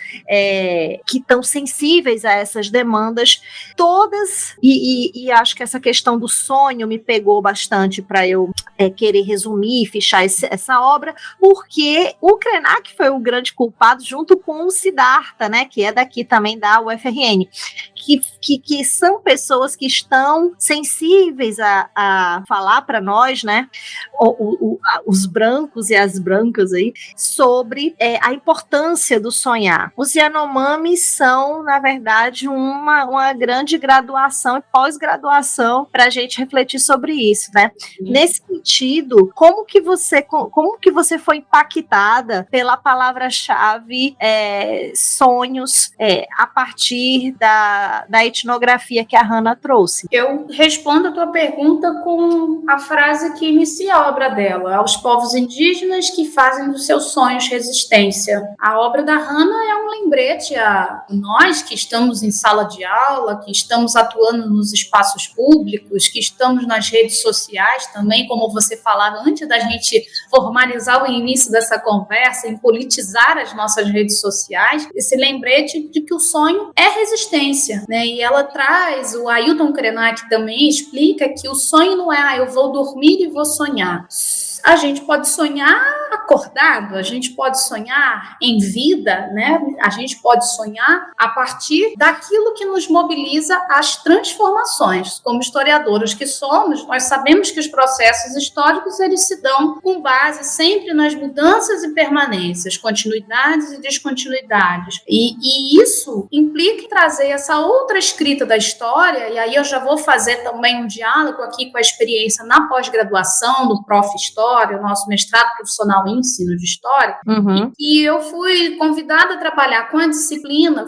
que estão sensíveis a essas demandas todas, e acho que essa questão do sonho me pegou bastante para eu querer resumir e fechar essa obra, porque o Krenak foi o grande culpado junto com o Siddhartha, né, que é daqui também da UFRN, que são pessoas que estão sensíveis a falar para nós, né, os brancos e as brancas aí, sobre a importância do sonhar. Os Yanomamis são, na verdade, uma grande graduação e pós-graduação para a gente refletir sobre isso, né? Nesse sentido, como que você foi impactada pela palavra-chave sonhos a partir da etnografia que a Hannah trouxe? Eu respondo a tua pergunta com a frase que inicia a obra dela: aos povos indígenas que fazem dos seus sonhos resistência. A obra da Hannah é um lembrete a nós que estamos em sala de aula, que estamos atuando nos espaços públicos, que estamos nas redes sociais também, como você falava antes da gente formalizar o início dessa conversa, em politizar as nossas redes sociais, esse lembrete de que o sonho é resistência, né? E ela traz, o Ailton Krenak também explica que o sonho não é eu vou dormir e vou sonhar. A gente pode sonhar acordado, a gente pode sonhar em vida, né? A gente pode sonhar a partir daquilo que nos mobiliza às transformações. Como historiadores que somos, nós sabemos que os processos históricos eles se dão com base sempre nas mudanças e permanências, continuidades e descontinuidades. E isso implica em trazer essa outra escrita da história, e aí eu já vou fazer também um diálogo aqui com a experiência na pós-graduação do Prof. História, o nosso mestrado profissional em ensino de história, e eu fui convidada a trabalhar com a disciplina,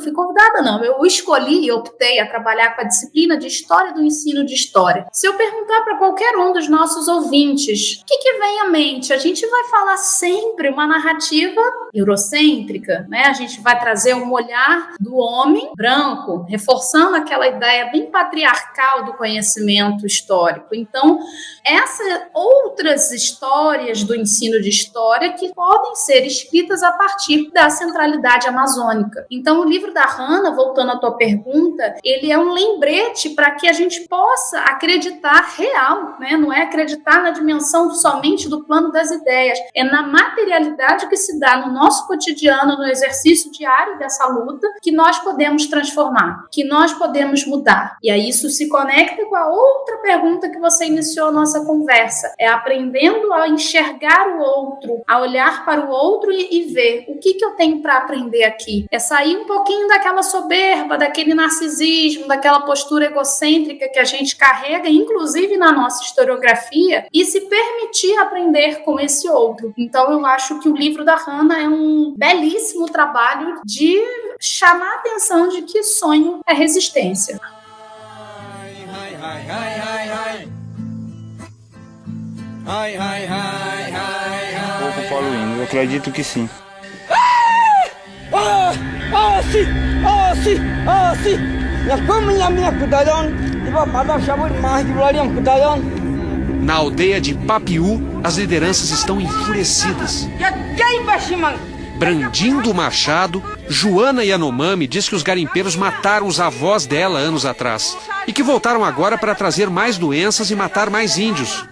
eu escolhi e optei a trabalhar com a disciplina de História do Ensino de História. Se eu perguntar para qualquer um dos nossos ouvintes, o que vem à mente? A gente vai falar sempre uma narrativa eurocêntrica, né? A gente vai trazer um olhar do homem branco, reforçando aquela ideia bem patriarcal do conhecimento histórico. Então, essas outras histórias do ensino de história que podem ser escritas a partir da centralidade amazônica. Então, o livro da Hannah, voltando à tua pergunta, ele é um lembrete para que a gente possa acreditar real, né? Não é acreditar na dimensão somente do plano das ideias, é na materialidade que se dá no nosso cotidiano, no exercício diário dessa luta, que nós podemos transformar, que nós podemos mudar. E aí isso se conecta com a outra pergunta que você iniciou a nossa conversa, é aprendendo a enxergar o outro, a olhar para o outro e ver o que eu tenho para aprender aqui. É sair um pouquinho daquela soberba, daquele narcisismo, daquela postura egocêntrica que a gente carrega, inclusive na nossa historiografia, e se permitir aprender com esse outro. Então eu acho que o livro da Hannah é um belíssimo trabalho de chamar a atenção de que sonho é resistência. Pouco poluindo, eu acredito que sim. Na aldeia de Papiú, as lideranças estão enfurecidas. Brandindo o machado, Joana Yanomami diz que os garimpeiros mataram os avós dela anos atrás e que voltaram agora para trazer mais doenças e matar mais índios.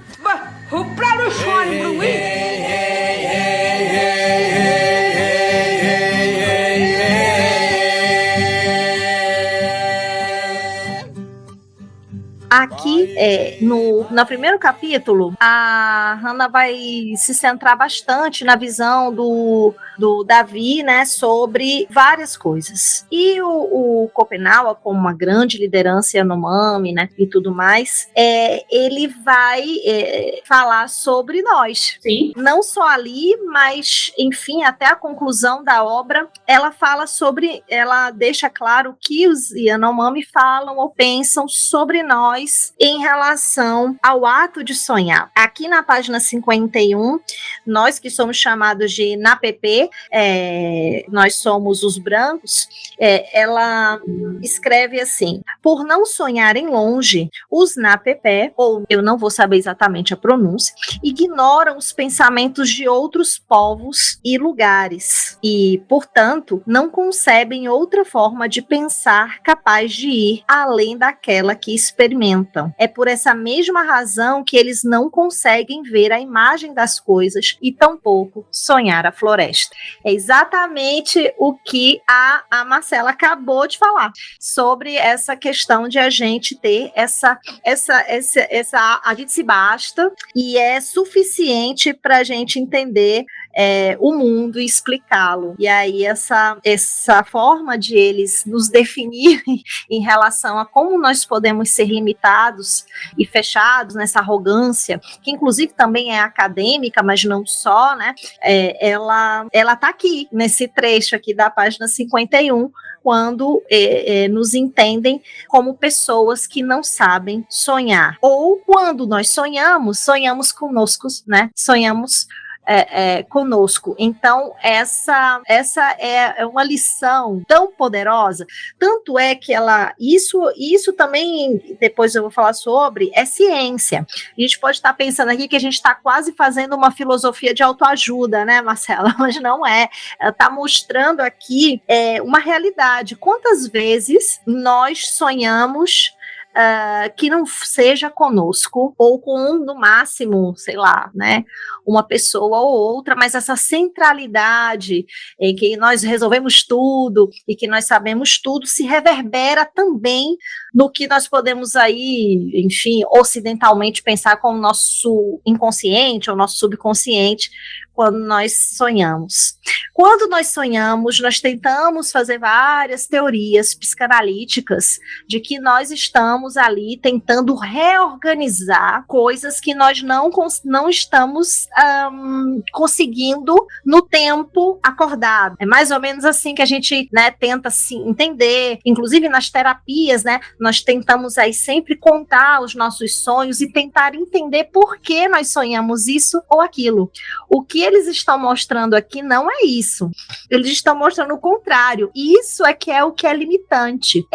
Aqui vai, no primeiro capítulo, a Hannah vai se centrar bastante na visão do Davi, né, sobre várias coisas. E o Schopenhauer, como uma grande liderança Yanomami, né, e tudo mais, ele vai falar sobre nós. Sim. Não só ali, mas, enfim, até a conclusão da obra, ela deixa claro o que os Yanomami falam ou pensam sobre nós em relação ao ato de sonhar. Aqui na página 51, nós que somos chamados de NAPP, nós somos os brancos, ela escreve assim: por não sonharem longe, os NAPP, ou eu não vou saber exatamente a pronúncia, ignoram os pensamentos de outros povos e lugares e, portanto, não concebem outra forma de pensar capaz de ir além daquela que experimentam. É por essa mesma razão que eles não conseguem ver a imagem das coisas e tampouco sonhar a floresta. É exatamente o que a Marcela acabou de falar sobre essa questão de a gente ter a gente se basta e é suficiente para a gente entender o mundo e explicá-lo. E aí essa forma de eles nos definirem em relação a como nós podemos ser limitados e fechados nessa arrogância, que inclusive também é acadêmica, mas não só, né? Ela tá aqui, nesse trecho aqui da página 51, quando nos entendem como pessoas que não sabem sonhar. Ou quando nós sonhamos conosco, né? Sonhamos conosco. Então, essa é uma lição tão poderosa. Tanto é que isso também, depois eu vou falar sobre, é ciência. A gente pode estar pensando aqui que a gente está quase fazendo uma filosofia de autoajuda, né, Marcela? Mas não é. Ela está mostrando aqui uma realidade. Quantas vezes nós sonhamos que não seja conosco, ou com, no máximo, sei lá, né, uma pessoa ou outra, mas essa centralidade em que nós resolvemos tudo e que nós sabemos tudo se reverbera também no que nós podemos aí, enfim, ocidentalmente pensar como nosso inconsciente ou nosso subconsciente, quando nós sonhamos. Quando nós sonhamos, nós tentamos fazer várias teorias psicanalíticas de que nós estamos ali tentando reorganizar coisas que nós não estamos conseguindo no tempo acordado. É mais ou menos assim que a gente, né, tenta se entender, inclusive nas terapias, né, nós tentamos aí sempre contar os nossos sonhos e tentar entender por que nós sonhamos isso ou aquilo. O que eles estão mostrando aqui não é isso. Eles estão mostrando o contrário. Isso é o que é limitante.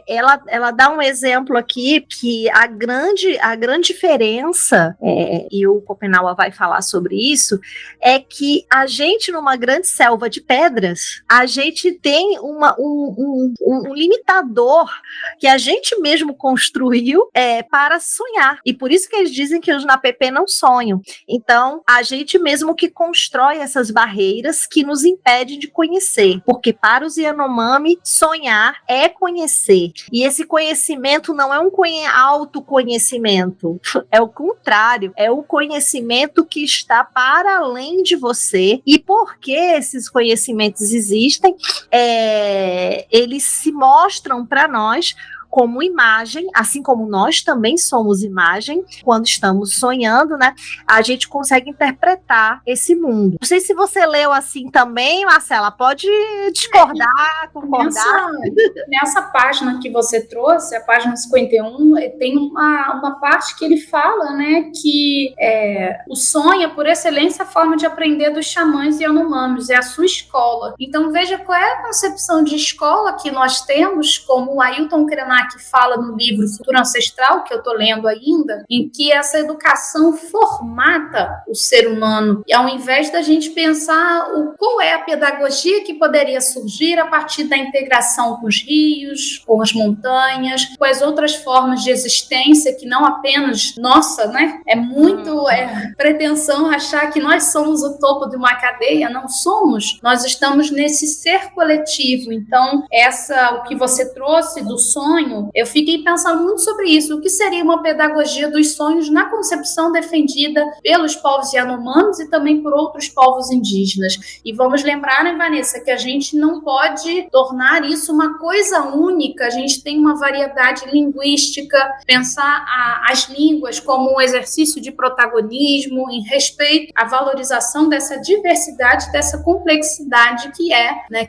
Ela dá um exemplo aqui que a grande diferença, e o Schopenhauer vai falar sobre isso, é que a gente, numa grande selva de pedras, a gente tem um limitador que a gente mesmo construiu para sonhar. E por isso que eles dizem que os NAPP não sonham. Então, a gente mesmo que constrói essas barreiras que nos impedem de conhecer. Porque para os Yanomami, sonhar é conhecer. E esse conhecimento não é um autoconhecimento. É o contrário. É o conhecimento que está para além de você. E porque esses conhecimentos existem, eles se mostram para nós como imagem, assim como nós também somos imagem, quando estamos sonhando, né? A gente consegue interpretar esse mundo. Não sei se você leu assim também, Marcela, pode discordar, concordar. Nessa página que você trouxe, a página 51, tem uma parte que ele fala, né, que o sonho é, por excelência, a forma de aprender dos xamãs e Yanomamis, é a sua escola. Então, veja qual é a concepção de escola que nós temos, como o Ailton Krenak fala no livro Futuro Ancestral, que eu estou lendo ainda, em que essa educação formata o ser humano. E ao invés da gente pensar qual é a pedagogia que poderia surgir a partir da integração com os rios, com as montanhas, com as outras formas de existência que não apenas nossa, né? É muito pretensão achar que nós somos o topo de uma cadeia. Não somos. Nós estamos nesse ser coletivo. Então, o que você trouxe do sonho, Remo, eu fiquei pensando muito sobre isso. O que seria uma pedagogia dos sonhos na concepção defendida pelos povos Yanomamis e também por outros povos indígenas? E vamos lembrar, né, Vanessa, que a gente não pode tornar isso uma coisa única. A gente tem uma variedade linguística, pensar as línguas como um exercício de protagonismo, em respeito à valorização dessa diversidade, dessa complexidade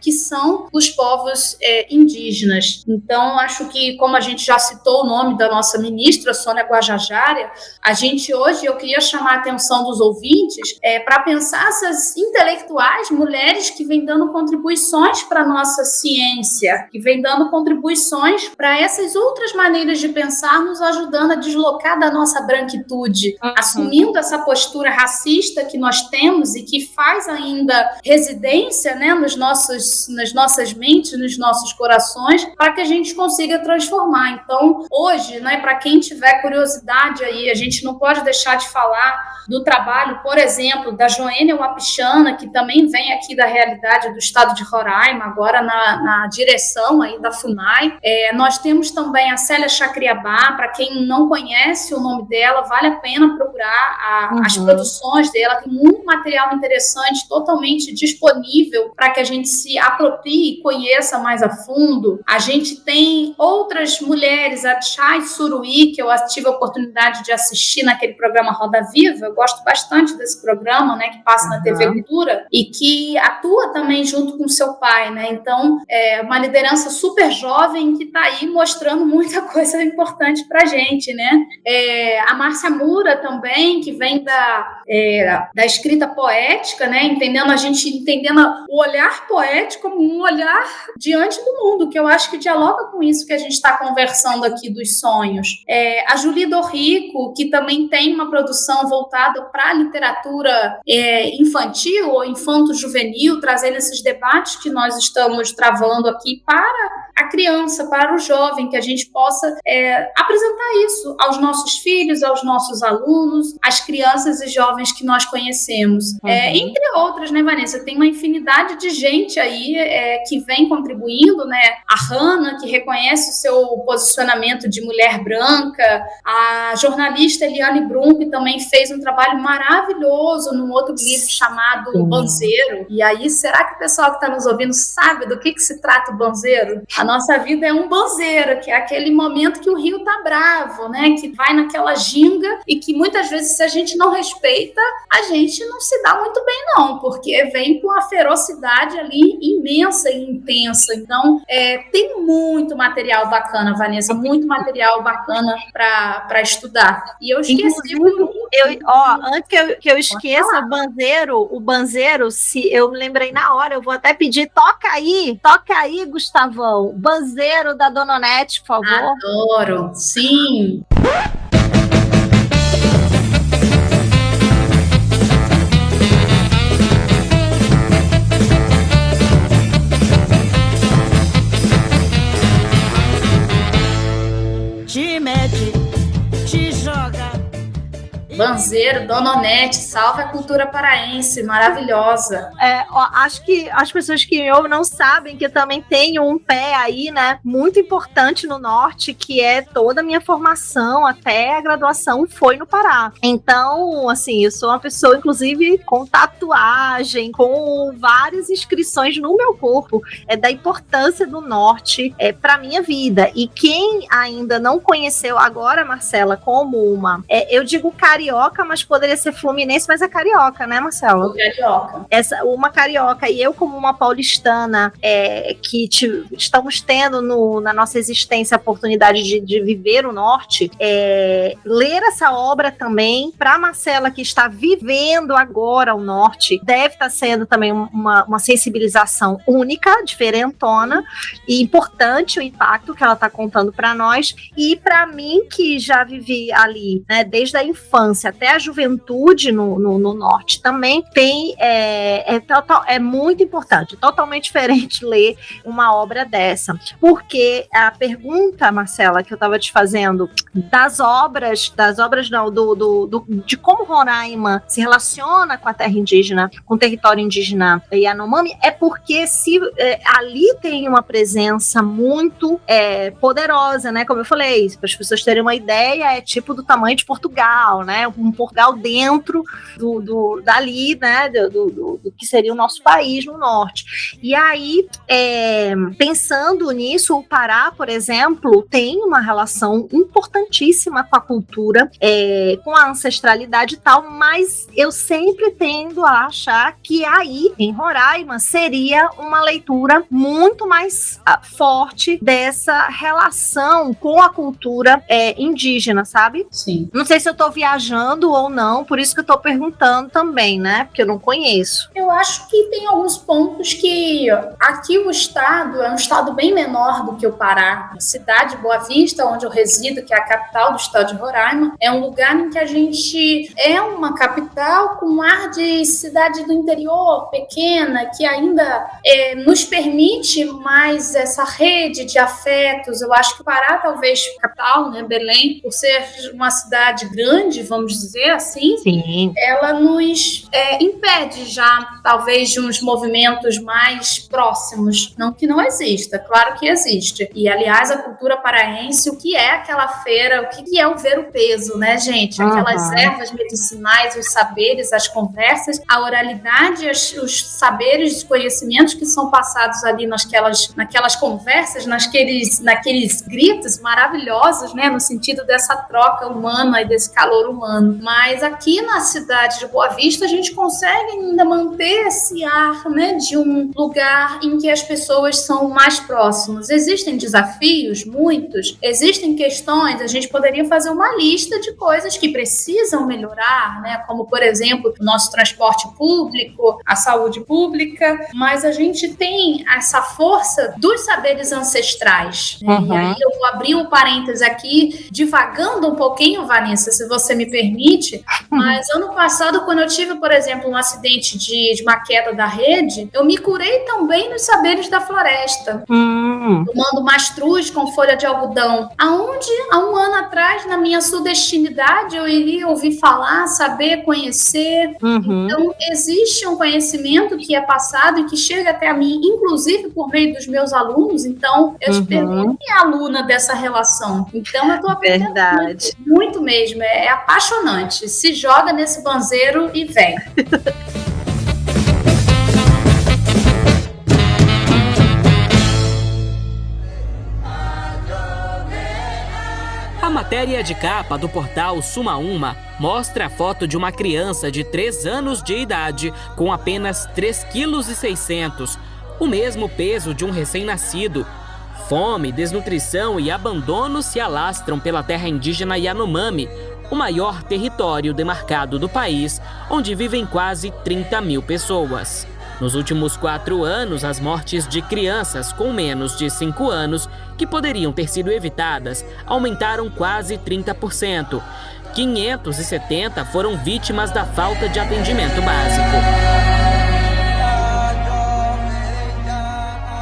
que são os povos indígenas. Então, acho que, como a gente já citou o nome da nossa ministra, Sônia Guajajara, a gente hoje, eu queria chamar a atenção dos ouvintes para pensar essas intelectuais, mulheres que vêm dando contribuições para a nossa ciência, que vêm dando contribuições para essas outras maneiras de pensar, nos ajudando a deslocar da nossa branquitude, assumindo essa postura racista que nós temos e que faz ainda residência, né, nas nossas mentes, nos nossos corações, para que a gente consiga transformar. Então, hoje, né, para quem tiver curiosidade aí, a gente não pode deixar de falar do trabalho, por exemplo, da Joênia Wapichana, que também vem aqui da realidade do estado de Roraima, agora na direção aí da FUNAI. Nós temos também a Célia Chacriabá. Para quem não conhece o nome dela, vale a pena procurar as produções dela, tem muito material interessante, totalmente disponível para que a gente se aproprie e conheça mais a fundo. A gente tem outras mulheres, a Chay Suruí, que eu tive a oportunidade de assistir naquele programa Roda Viva. Eu gosto bastante desse programa, né, que passa na TV Cultura e que atua também junto com seu pai, né? Então, é uma liderança super jovem que está aí mostrando muita coisa importante para a gente, né? A Márcia Mura também, que vem da escrita poética, né? Entendendo o olhar poético como um olhar diante do mundo, que eu acho que dialoga com isso que a gente está conversando aqui dos sonhos. A Julie Dorrico, que também tem uma produção voltada para a literatura infantil ou infanto-juvenil, trazendo esses debates que nós estamos travando aqui para a criança, para o jovem, que a gente possa apresentar isso aos nossos filhos, aos nossos alunos, às crianças e jovens que nós conhecemos. Entre outras, né, Vanessa? Tem uma infinidade de gente aí que vem contribuindo, né? A Hannah, que reconhece o seu posicionamento de mulher branca, a jornalista Eliane Brum, que também fez um trabalho maravilhoso num outro livro chamado Banzeiro. E aí, será que o pessoal que está nos ouvindo sabe do que se trata o banzeiro? A nossa vida é um banzeiro, que é aquele momento que o rio tá bravo, né? Que vai naquela ginga e que muitas vezes, se a gente não respeita, a gente não se dá muito bem, não, porque vem com a ferocidade ali imensa e intensa. Então, tem muito material bacana, Vanessa, muito material bacana para estudar. E eu esqueci... Antes que eu esqueça, o banzeiro, se eu me lembrei na hora, eu vou até pedir, toca aí, Gustavão, banzeiro da Dona Onete, por favor. Adoro, sim. Te mete, te joga. Banzeiro, Dona Onete, salve a cultura paraense, maravilhosa. Acho que as pessoas que me ouvem não sabem que eu também tenho um pé aí, né, muito importante no norte, que é toda a minha formação até a graduação foi no Pará. Então, assim, eu sou uma pessoa, inclusive, com tatuagem, com várias inscrições no meu corpo, da importância do norte para minha vida. E quem ainda não conheceu agora, Marcela, como eu digo carioca, mas poderia ser fluminense, mas é carioca, né, Marcelo? Carioca. Uma carioca e eu como uma paulistana que estamos tendo na nossa existência a oportunidade de viver o norte, ler essa obra também para Marcela, que está vivendo agora o norte, deve estar sendo também uma sensibilização única, diferentona e importante o impacto que ela está contando para nós e para mim que já vivi ali, né, desde a infância, infância até a juventude no norte também é muito importante, totalmente diferente ler uma obra dessa, porque a pergunta, Marcela, que eu estava te fazendo de como Roraima se relaciona com a terra indígena, com o território indígena Yanomami, é porque ali tem uma presença muito poderosa, né? Como eu falei, para as pessoas terem uma ideia, é tipo do tamanho de Portugal, né? Um Portugal dentro dali, né? Do que seria o nosso país no norte. E aí, pensando nisso, o Pará, por exemplo, tem uma relação importantíssima com a cultura, com a ancestralidade e tal, mas eu sempre tendo a achar que aí, em Roraima, seria uma leitura muito mais forte dessa relação com a cultura indígena, sabe? Sim. Não sei se eu tô viajando ou não, por isso que eu tô perguntando também, né? Porque eu não conheço. Eu acho que tem alguns pontos que aqui o estado é um estado bem menor do que o Pará. A cidade de Boa Vista, onde eu resido, que é a capital do estado de Roraima, é um lugar em que a gente é uma capital com ar de cidade do interior, pequena, que ainda nos permite mais essa rede de afetos. Eu acho que o Pará, talvez capital, né, Belém, por ser uma cidade grande, vamos dizer assim, sim, ela nos impede já, talvez, de uns movimentos mais próximos. Não que não exista, claro que existe. E, aliás, a cultura paraense, o que é aquela feira, o que é o ver o peso, né, gente? Aquelas ervas medicinais, os saberes, as conversas, a oralidade, os saberes, os conhecimentos que são passados ali naquelas conversas, naqueles gritos maravilhosos, né, no sentido dessa troca humana e desse calor humano. Mas aqui na cidade de Boa Vista, a gente consegue ainda manter esse ar, né, de um lugar em que as pessoas são mais próximas. Existem desafios, muitos, existem questões, a gente poderia fazer uma lista de coisas que precisam melhorar, né, como, por exemplo, o nosso transporte público, a saúde pública, mas a gente tem essa força dos saberes ancestrais. Né? E aí eu vou abrir um parênteses aqui, divagando um pouquinho, Vanessa, se você me permite, mas ano passado, quando eu tive, por exemplo, um acidente de uma queda da rede, eu me curei também nos saberes da floresta, tomando mastruz com folha de algodão, aonde há um ano atrás, na minha sudestinidade, eu iria ouvir falar, saber, conhecer. Então, existe um conhecimento que é passado e que chega até a mim, inclusive por meio dos meus alunos. Então, eu te pergunto, quem é aluna dessa relação? Então, eu estou aprendendo muito mesmo. É apaixonante. Se joga nesse banzeiro e vem. A matéria de capa do portal Suma Uma mostra a foto de uma criança de 3 anos de idade com apenas 3,6 kg, o mesmo peso de um recém-nascido. Fome, desnutrição e abandono se alastram pela terra indígena Yanomami, o maior território demarcado do país, onde vivem quase 30 mil pessoas. Nos últimos 4 anos, as mortes de crianças com menos de 5 anos, que poderiam ter sido evitadas, aumentaram quase 30%. 570 foram vítimas da falta de atendimento básico.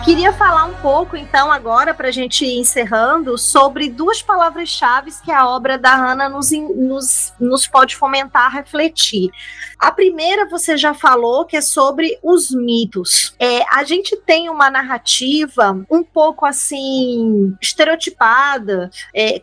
Queria falar um pouco, então, agora, para a gente ir encerrando, sobre 2 palavras-chave que a obra da Hannah nos pode fomentar a refletir. A primeira, você já falou, que é sobre os mitos. A gente tem uma narrativa um pouco, assim, estereotipada,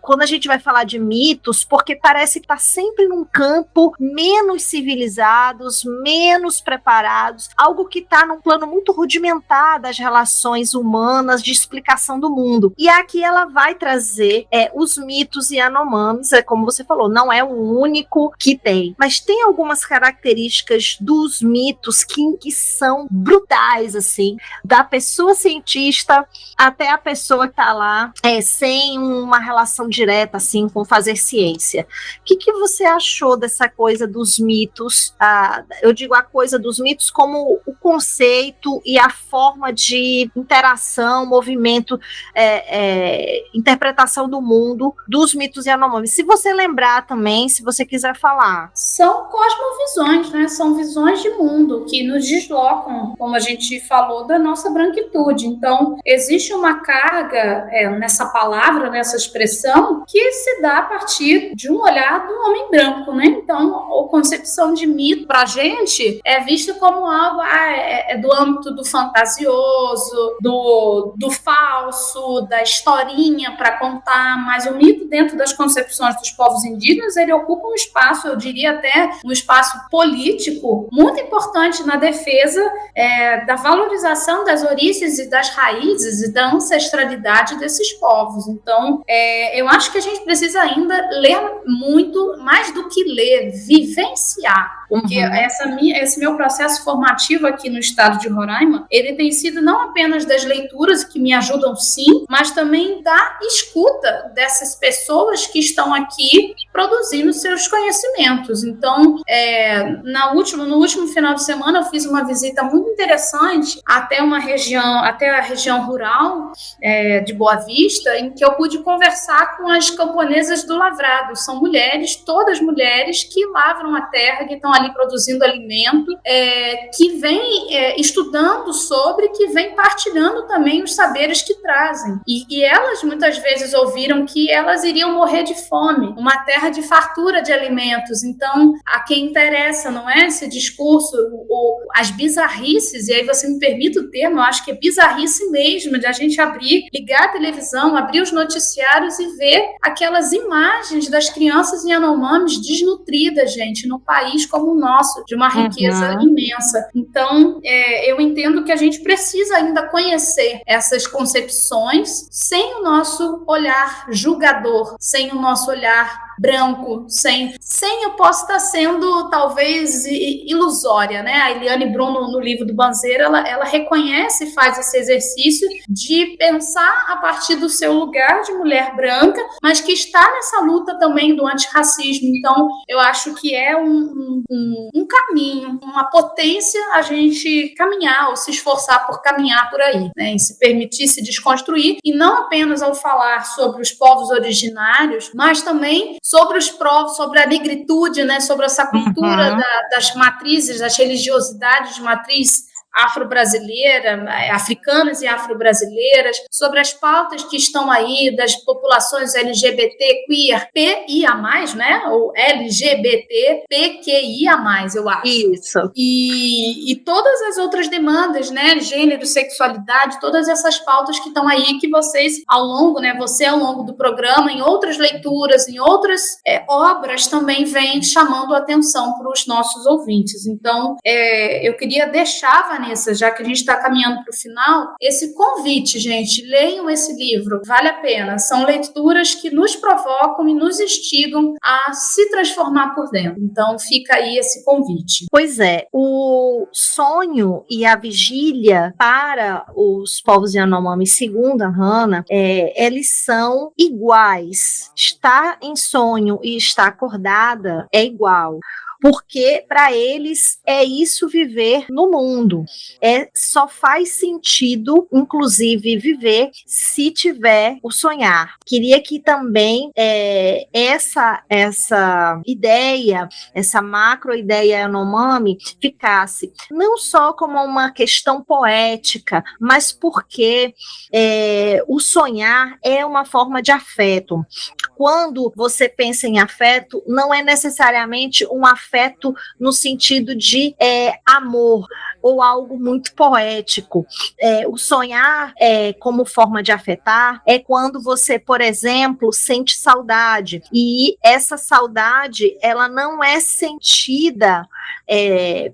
quando a gente vai falar de mitos, porque parece que está sempre num campo menos civilizados, menos preparados, algo que está num plano muito rudimentar das relações humanas de explicação do mundo. E aqui ela vai trazer os mitos Yanomamis, como você falou, não é o único que tem, mas tem algumas características dos mitos que são brutais, assim, da pessoa cientista até a pessoa que está lá sem uma relação direta, assim, com fazer ciência. O que você achou dessa coisa dos mitos? Eu digo a coisa dos mitos como o conceito e a forma de interação, movimento, interpretação do mundo dos mitos Yanomami. Se você lembrar também, se você quiser falar. São cosmovisões, né? São visões de mundo que nos deslocam, como a gente falou, da nossa branquitude. Então, existe uma carga nessa palavra, nessa expressão, que se dá a partir de um olhar do homem branco, né? Então, a concepção de mito pra gente é vista como algo do âmbito do fantasioso, do falso, da historinha para contar, mas o mito, dentro das concepções dos povos indígenas, ele ocupa um espaço, eu diria até um espaço político muito importante na defesa da valorização das origens e das raízes e da ancestralidade desses povos. Então, eu acho que a gente precisa ainda ler muito, mais do que ler, vivenciar. Porque esse meu processo formativo aqui no estado de Roraima, ele tem sido não apenas das leituras, que me ajudam sim, mas também da escuta dessas pessoas que estão aqui produzindo seus conhecimentos. Então, no último final de semana, eu fiz uma visita muito interessante até a região rural de Boa Vista, em que eu pude conversar com as camponesas do lavrado. São mulheres, todas mulheres, que lavram a terra, que estão ali produzindo alimento, que vem estudando sobre, que vem partilhando também os saberes que trazem. E elas muitas vezes ouviram que elas iriam morrer de fome, uma terra de fartura de alimentos. Então, a quem interessa, não é esse discurso, as bizarrices, e aí você me permite o termo, eu acho que é bizarrice mesmo, de a gente ligar a televisão, abrir os noticiários e ver aquelas imagens das crianças Yanomamis desnutridas, gente, num país como o nosso, de uma riqueza imensa. Então, eu entendo que a gente precisa ainda conhecer essas concepções sem o nosso olhar julgador, sem o nosso olhar branco, sem eu posso estar sendo talvez ilusória, né? A Eliane Bruno, no livro do Banzeira, ela reconhece e faz esse exercício de pensar a partir do seu lugar de mulher branca, mas que está nessa luta também do antirracismo. Então, eu acho que é um caminho, uma potência a gente caminhar ou se esforçar por caminhar por aí, né? E se permitir se desconstruir, e não apenas ao falar sobre os povos originários, mas também sobre os povos, sobre a negritude, né? Sobre essa cultura das matrizes, das religiosidades de matriz afro-brasileira, africanas e afro-brasileiras, sobre as pautas que estão aí das populações LGBT, queer, PIA+, né? Ou LGBT, PQIA+, eu acho. Isso. E todas as outras demandas, né? Gênero, sexualidade, todas essas pautas que estão aí, que vocês, ao longo do programa, em outras leituras, em outras obras, também vem chamando a atenção para os nossos ouvintes. Então, eu queria deixar, Vanessa, já que a gente está caminhando para o final, esse convite, gente, leiam esse livro, vale a pena. São leituras que nos provocam e nos instigam a se transformar por dentro. Então, fica aí esse convite. Pois é, o sonho e a vigília para os povos Yanomami, segundo a Hannah, eles são iguais. Estar em sonho e estar acordada é igual. Porque para eles é isso viver no mundo. Só faz sentido, inclusive, viver se tiver o sonhar. Queria que também essa ideia, essa macro-ideia Yanomami ficasse não só como uma questão poética, mas porque o sonhar é uma forma de afeto. Quando você pensa em afeto, não é necessariamente um afeto no sentido de amor ou algo muito poético. O sonhar como forma de afetar é quando você, por exemplo, sente saudade, e essa saudade ela não é sentida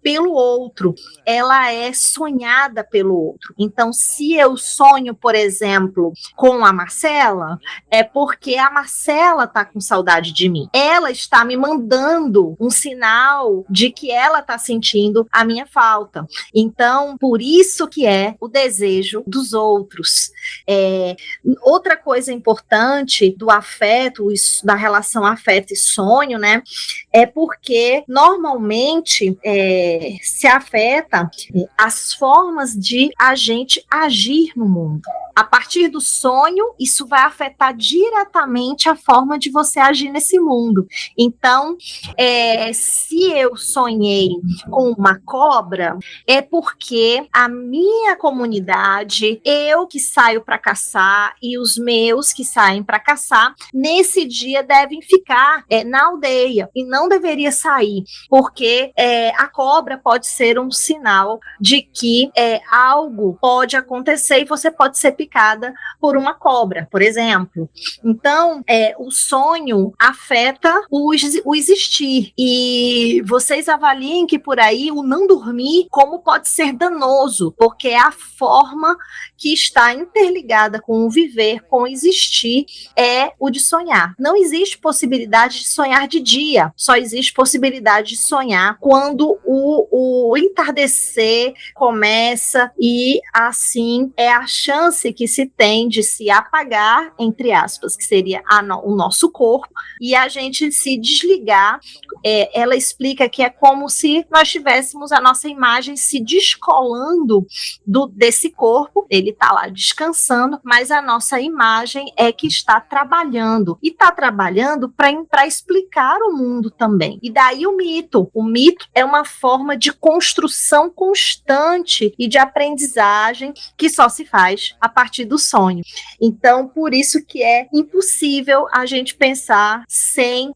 pelo outro, ela é sonhada pelo outro. Então, se eu sonho, por exemplo, com a Marcela, é porque a Marcela está com saudade de mim. Ela está me mandando um sinal de que ela está sentindo a minha falta. Então, por isso que é o desejo dos outros. Outra coisa importante do afeto, da relação afeto e sonho, né, é porque normalmente diretamente se afeta as formas de a gente agir no mundo. A partir do sonho, isso vai afetar diretamente a forma de você agir nesse mundo. Então, se eu sonhei com uma cobra, é porque a minha comunidade, eu que saio para caçar e os meus que saem para caçar, nesse dia devem ficar na aldeia e não deveria sair, porque a cobra pode ser um sinal de que algo pode acontecer e você pode ser picada por uma cobra, por exemplo. Então, o sonho afeta o existir, e vocês avaliem que por aí o não dormir como pode ser danoso, porque é a forma que está interligada com o viver, com o existir, é o de sonhar. Não existe possibilidade de sonhar de dia, só existe possibilidade de sonhar quando o entardecer começa, e assim é a chance que se tem de se apagar, entre aspas, que seria o nosso corpo, e a gente se desligar. Ela explica que é como se nós tivéssemos a nossa imagem se descolando desse corpo. Ele está lá descansando, mas a nossa imagem é que está trabalhando, e está trabalhando para explicar o mundo também. E daí o mito. O mito é uma forma de construção constante e de aprendizagem que só se faz a partir do sonho. Então, por isso que é impossível a gente pensar sem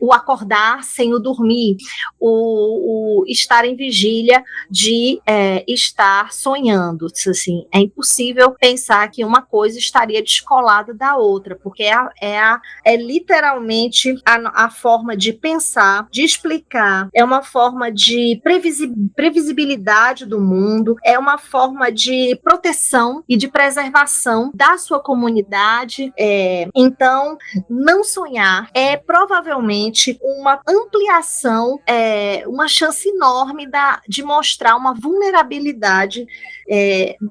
o acordar, sem o dormir, o estar em vigília, de estar sonhando. Assim, é impossível pensar que uma coisa estaria descolada da outra, porque é literalmente a forma de pensar, de explicar, é uma forma de previsibilidade do mundo, é uma forma de proteção e de preservação da sua comunidade. Então, não sonhar é provavelmente uma ampliação, uma chance enorme de mostrar uma vulnerabilidade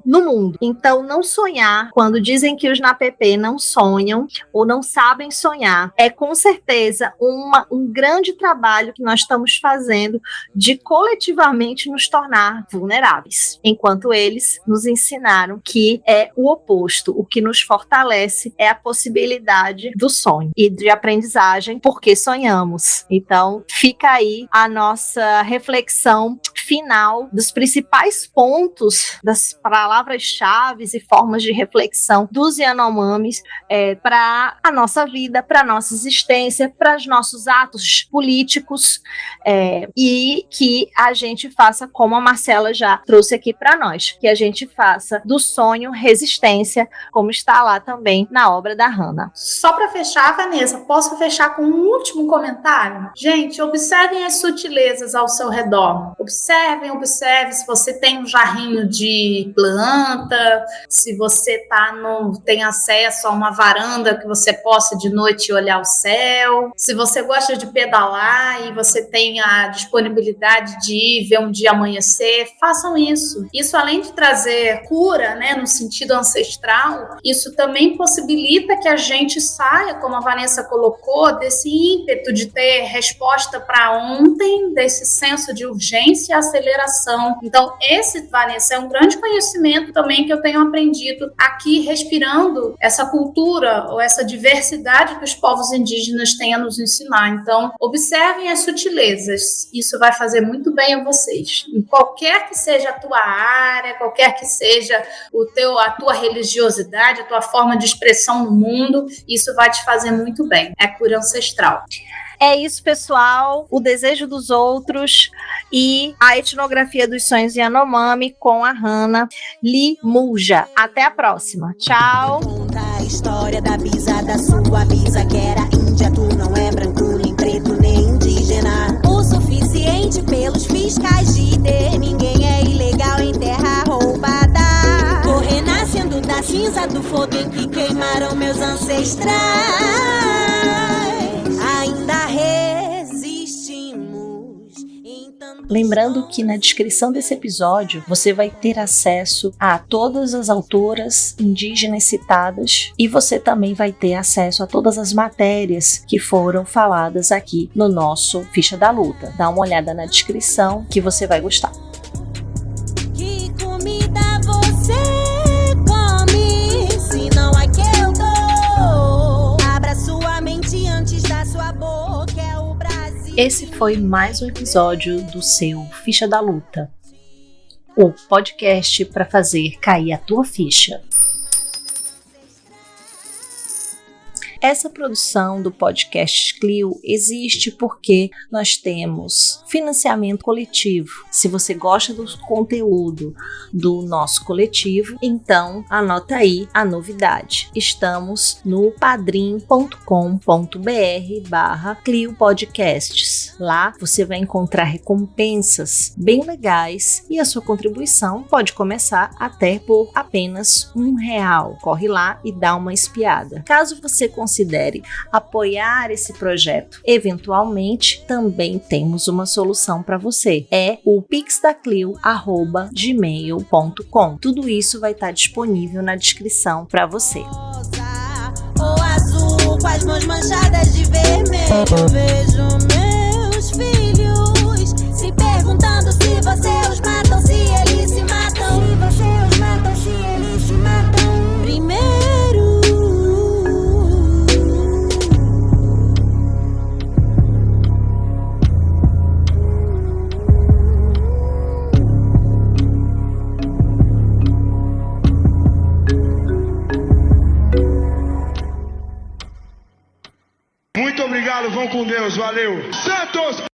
no mundo. Então, não sonhar, quando dizem que os NAPP não sonham ou não sabem sonhar, é com certeza um grande trabalho que nós estamos fazendo de coletivamente nos tornar vulneráveis, enquanto eles nos ensinaram que é o oposto. O que nos fortalece é a possibilidade do sonho e de aprendizagem, porque sonhamos. Então, fica aí a nossa reflexão final dos principais pontos, das palavras-chave e formas de reflexão dos Yanomamis para a nossa vida, para a nossa existência, para os nossos atos políticos, e que a gente faça como a Marcela já trouxe aqui para nós, que a gente faça do sonho resistência, como está lá também na obra da Hannah. Só para fechar, Vanessa, posso fechar com um último comentário? Gente, observem as sutilezas ao seu redor. Observe se você tem um jarrinho de planta, se você tem acesso a uma varanda que você possa de noite olhar o céu, se você gosta de pedalar e você tem a disponibilidade de ir ver um dia amanhecer, façam isso. Isso, além de trazer cura, né, no sentido ancestral, isso também possibilita que a gente saia, como a Vanessa colocou, desse ímpeto de ter resposta para ontem, desse senso de urgência e aceleração. Então, Vanessa, é um grande conhecimento também que eu tenho aprendido aqui, respirando essa cultura ou essa diversidade que os povos indígenas têm a nos ensinar. Então, observem as sutilezas. Isso vai fazer muito bem a vocês. Em qualquer que seja a tua área, qualquer que seja a tua religiosidade, a tua forma de expressão no mundo, isso vai te fazer muito bem. É cura ancestral. É isso, pessoal. O desejo dos outros e a etnografia dos sonhos Yanomami com a Hannah Limulja. Até a próxima. Tchau. Conta a história da bisa, da sua bisa que era índia. Tu não é branco, nem preto, nem indígena. O suficiente pelos fiscais de ID. Ninguém é ilegal em terra roubada. Tô renascendo da cinza do fogo em que queimaram meus ancestrais. Ainda resistimos em tanto Lembrando que na descrição desse episódio você vai ter acesso a todas as autoras indígenas citadas e você também vai ter acesso a todas as matérias que foram faladas aqui no nosso Ficha da Luta. Dá uma olhada na descrição que você vai gostar. Que comida você come? Se não é que eu dou. Abra sua mente antes da sua boca, é o Brasil. Esse foi mais um episódio do seu Ficha da Luta, o podcast para fazer cair a tua ficha. Essa produção do podcast Clio existe porque nós temos financiamento coletivo. Se você gosta do conteúdo do nosso coletivo, então anota aí a novidade. Estamos no padrim.com.br/Clio Podcasts. Lá você vai encontrar recompensas bem legais e a sua contribuição pode começar até por apenas R$1. Corre lá e dá uma espiada. Caso você considere apoiar esse projeto, eventualmente também temos uma solução para você. É o pixdaclio@gmail.com. Tudo isso vai estar disponível na descrição para você. Ou azul com as mãos manchadas de vermelho. Vejo meus filhos se perguntando se você os matam, se eles se matam. Se você os matam, se eles se matam. Primeiro. Muito obrigado, vão com Deus, valeu. Santos!